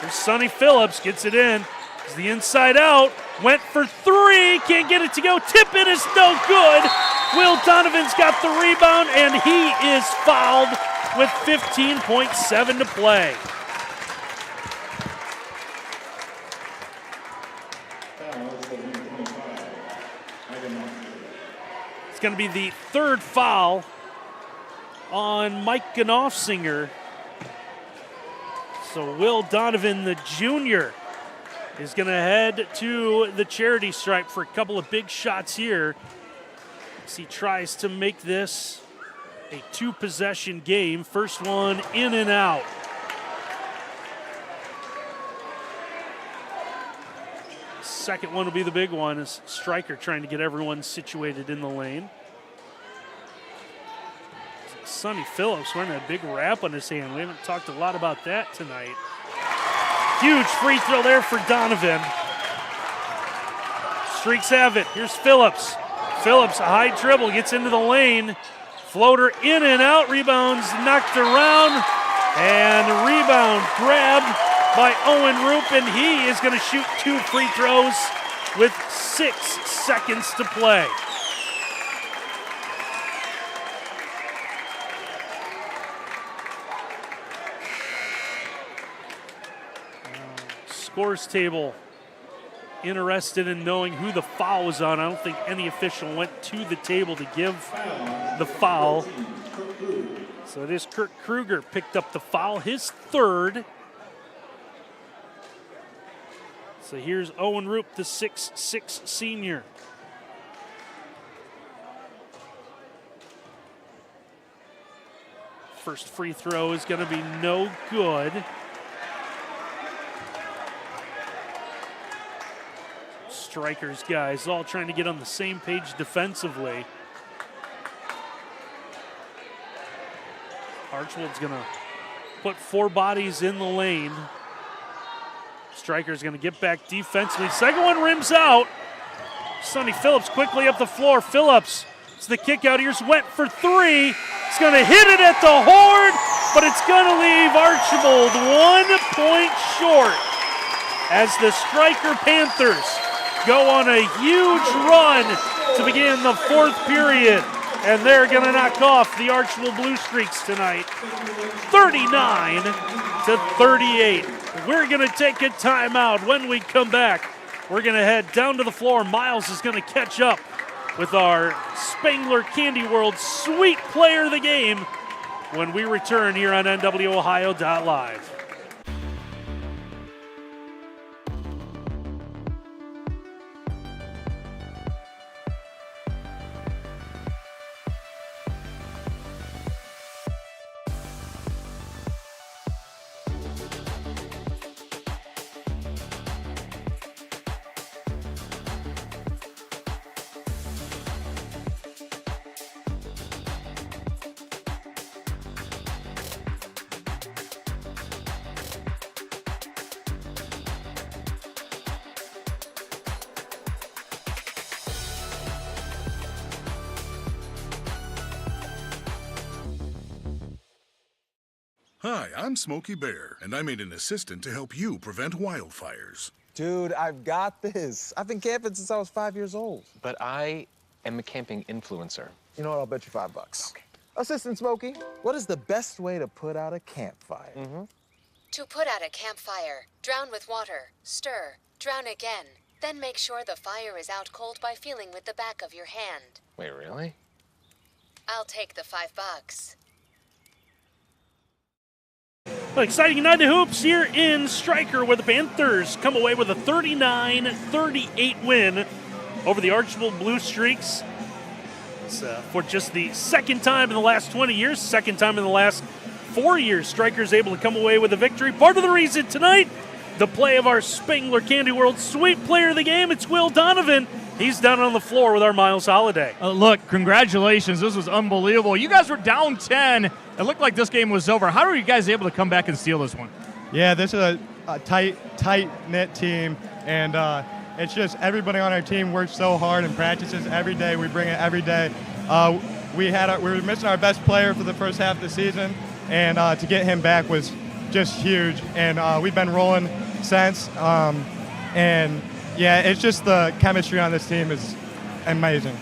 There's Sonny Phillips, gets it in. It's the inside out. Went for 3, can't get it to go. Tip in is no good. Will Donovan's got the rebound, and he is fouled with 15.7 to play. It's going to be the 3rd foul on Mike Knopfsinger. So Will Donovan, the junior, is going to head to the charity stripe for a couple of big shots here as he tries to make this a 2-possession game. First one in and out. Second one will be the big one as Stryker trying to get everyone situated in the lane. Sonny Phillips wearing that big wrap on his hand. We haven't talked a lot about that tonight. Huge free throw there for Donovan. Streaks have it. Here's Phillips. Phillips, a high dribble, gets into the lane. Floater in and out. Rebounds knocked around. And a rebound grabbed by Owen Roop, and he is going to shoot 2 free throws with 6 seconds to play. Scores table interested in knowing who the foul was on. I don't think any official went to the table to give the foul. So it is Kurt Kruger picked up the foul, his 3rd. So here's Owen Roop, the 6'6" senior. First free throw is going to be no good. Stryker's guys all trying to get on the same page defensively. Archbold's going to put 4 bodies in the lane. Stryker's going to get back defensively. Second one rims out. Sonny Phillips quickly up the floor. Phillips, it's the kick out. Here's Went for 3. He's going to hit it at the horn, but it's going to leave Archbold 1 point short as the Stryker Panthers go on a huge run to begin the 4th period. And they're going to knock off the Archbold Blue Streaks tonight, 39-38. We're going to take a timeout. When we come back, we're going to head down to the floor. Miles is going to catch up with our Spangler Candy World Sweet Player of the Game when we return here on NWOhio.live. Hi, I'm Smokey Bear, and I made an assistant to help you prevent wildfires. Dude, I've got this. I've been camping since I was 5 years old. But I am a camping influencer. You know what? I'll bet you $5. Okay. Assistant Smokey, what is the best way to put out a campfire? To put out a campfire, drown with water, stir, drown again. Then make sure the fire is out cold by feeling with the back of your hand. Wait, really? I'll take the $5. Exciting night of hoops here in Stryker, where the Panthers come away with a 39-38 win over the Archbold Blue Streaks. It's, for just the second time in the last 20 years, second time in the last 4 years, Stryker's able to come away with a victory. Part of the reason tonight, the play of our Spangler Candy World Sweet Player of the Game, it's Will Donovan. He's down on the floor with our Miles Holiday. Look, congratulations. This was unbelievable. You guys were down 10. It looked like this game was over. How were you guys able to come back and steal this one? Yeah, this is a tight-knit team, and it's just everybody on our team works so hard and practices every day. We bring it every day. We were missing our best player for the first half of the season, and to get him back was just huge. And we've been rolling since. And yeah, it's just the chemistry on this team is amazing.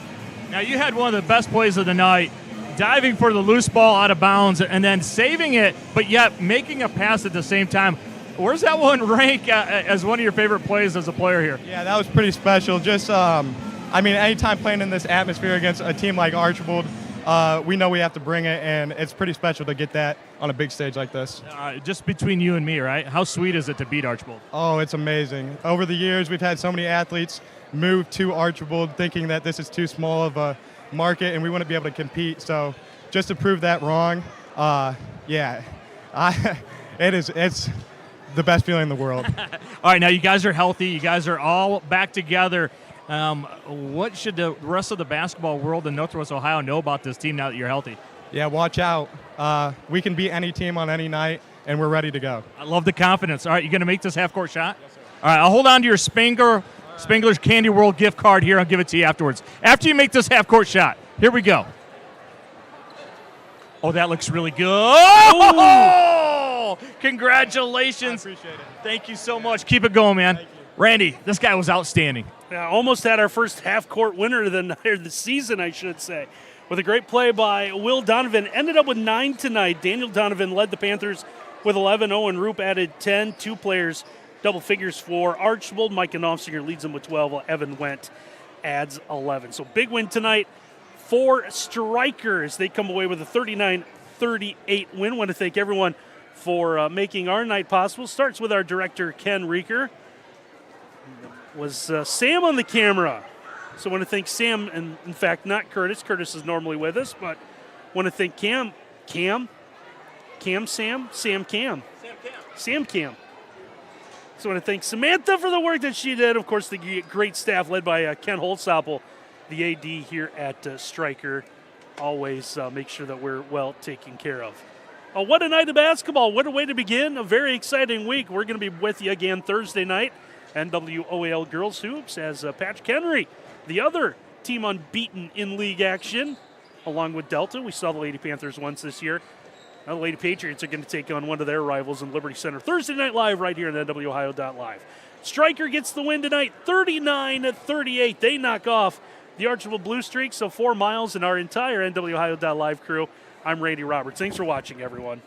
Now, you had one of the best plays of the night, diving for the loose ball out of bounds and then saving it, but yet making a pass at the same time. Where's that one rank as one of your favorite plays as a player here? Yeah, that was pretty special. Just, anytime playing in this atmosphere against a team like Archbold, we know we have to bring it, and it's pretty special to get that on a big stage like this. Just between you and me, right? How sweet is it to beat Archbold? Oh, it's amazing. Over the years, we've had so many athletes move to Archbold thinking that this is too small of a market and we wouldn't be able to compete. So just to prove that wrong, it's the best feeling in the world. All right, now you guys are healthy. You guys are all back together. What should the rest of the basketball world in Northwest Ohio know about this team now that you're healthy? Yeah, watch out. We can beat any team on any night, and we're ready to go. I love the confidence. All right, you going to make this half-court shot? Yes, sir. All right, I'll hold on to your Spangler's Candy World gift card here. I'll give it to you afterwards. After you make this half-court shot, here we go. Oh, that looks really good. Oh! Congratulations. I appreciate it. Thank you so much. Keep it going, man. Randy, this guy was outstanding. Yeah, almost had our first half-court winner of the season, I should say. With a great play by Will Donovan. Ended up with 9 tonight. Daniel Donovan led the Panthers with 11. Owen Roop added 10. 2 players, double figures for Archbold. Mike Knopfsinger leads them with 12, while Evan Wendt adds 11. So big win tonight for Strykers. They come away with a 39-38 win. Want to thank everyone for making our night possible. Starts with our director, Ken Reeker. Was Sam on the camera. So I want to thank Sam, and in fact, not Curtis. Curtis is normally with us, but want to thank Sam Cam. So I want to thank Samantha for the work that she did. Of course, the great staff led by Ken Holzapfel, the AD here at Stryker. Always make sure that we're well taken care of. What a night of basketball. What a way to begin a very exciting week. We're going to be with you again Thursday night. NWOAL Girls Hoops as Patch Henry, the other team unbeaten in league action, along with Delta. We saw the Lady Panthers once this year. Now the Lady Patriots are going to take on one of their rivals in Liberty Center. Thursday Night Live right here on NWOhio.live. Stryker gets the win tonight, 39-38. They knock off the Archbold Blue Streak. So for Miles and our entire NWOhio.live crew, I'm Randy Roberts. Thanks for watching, everyone.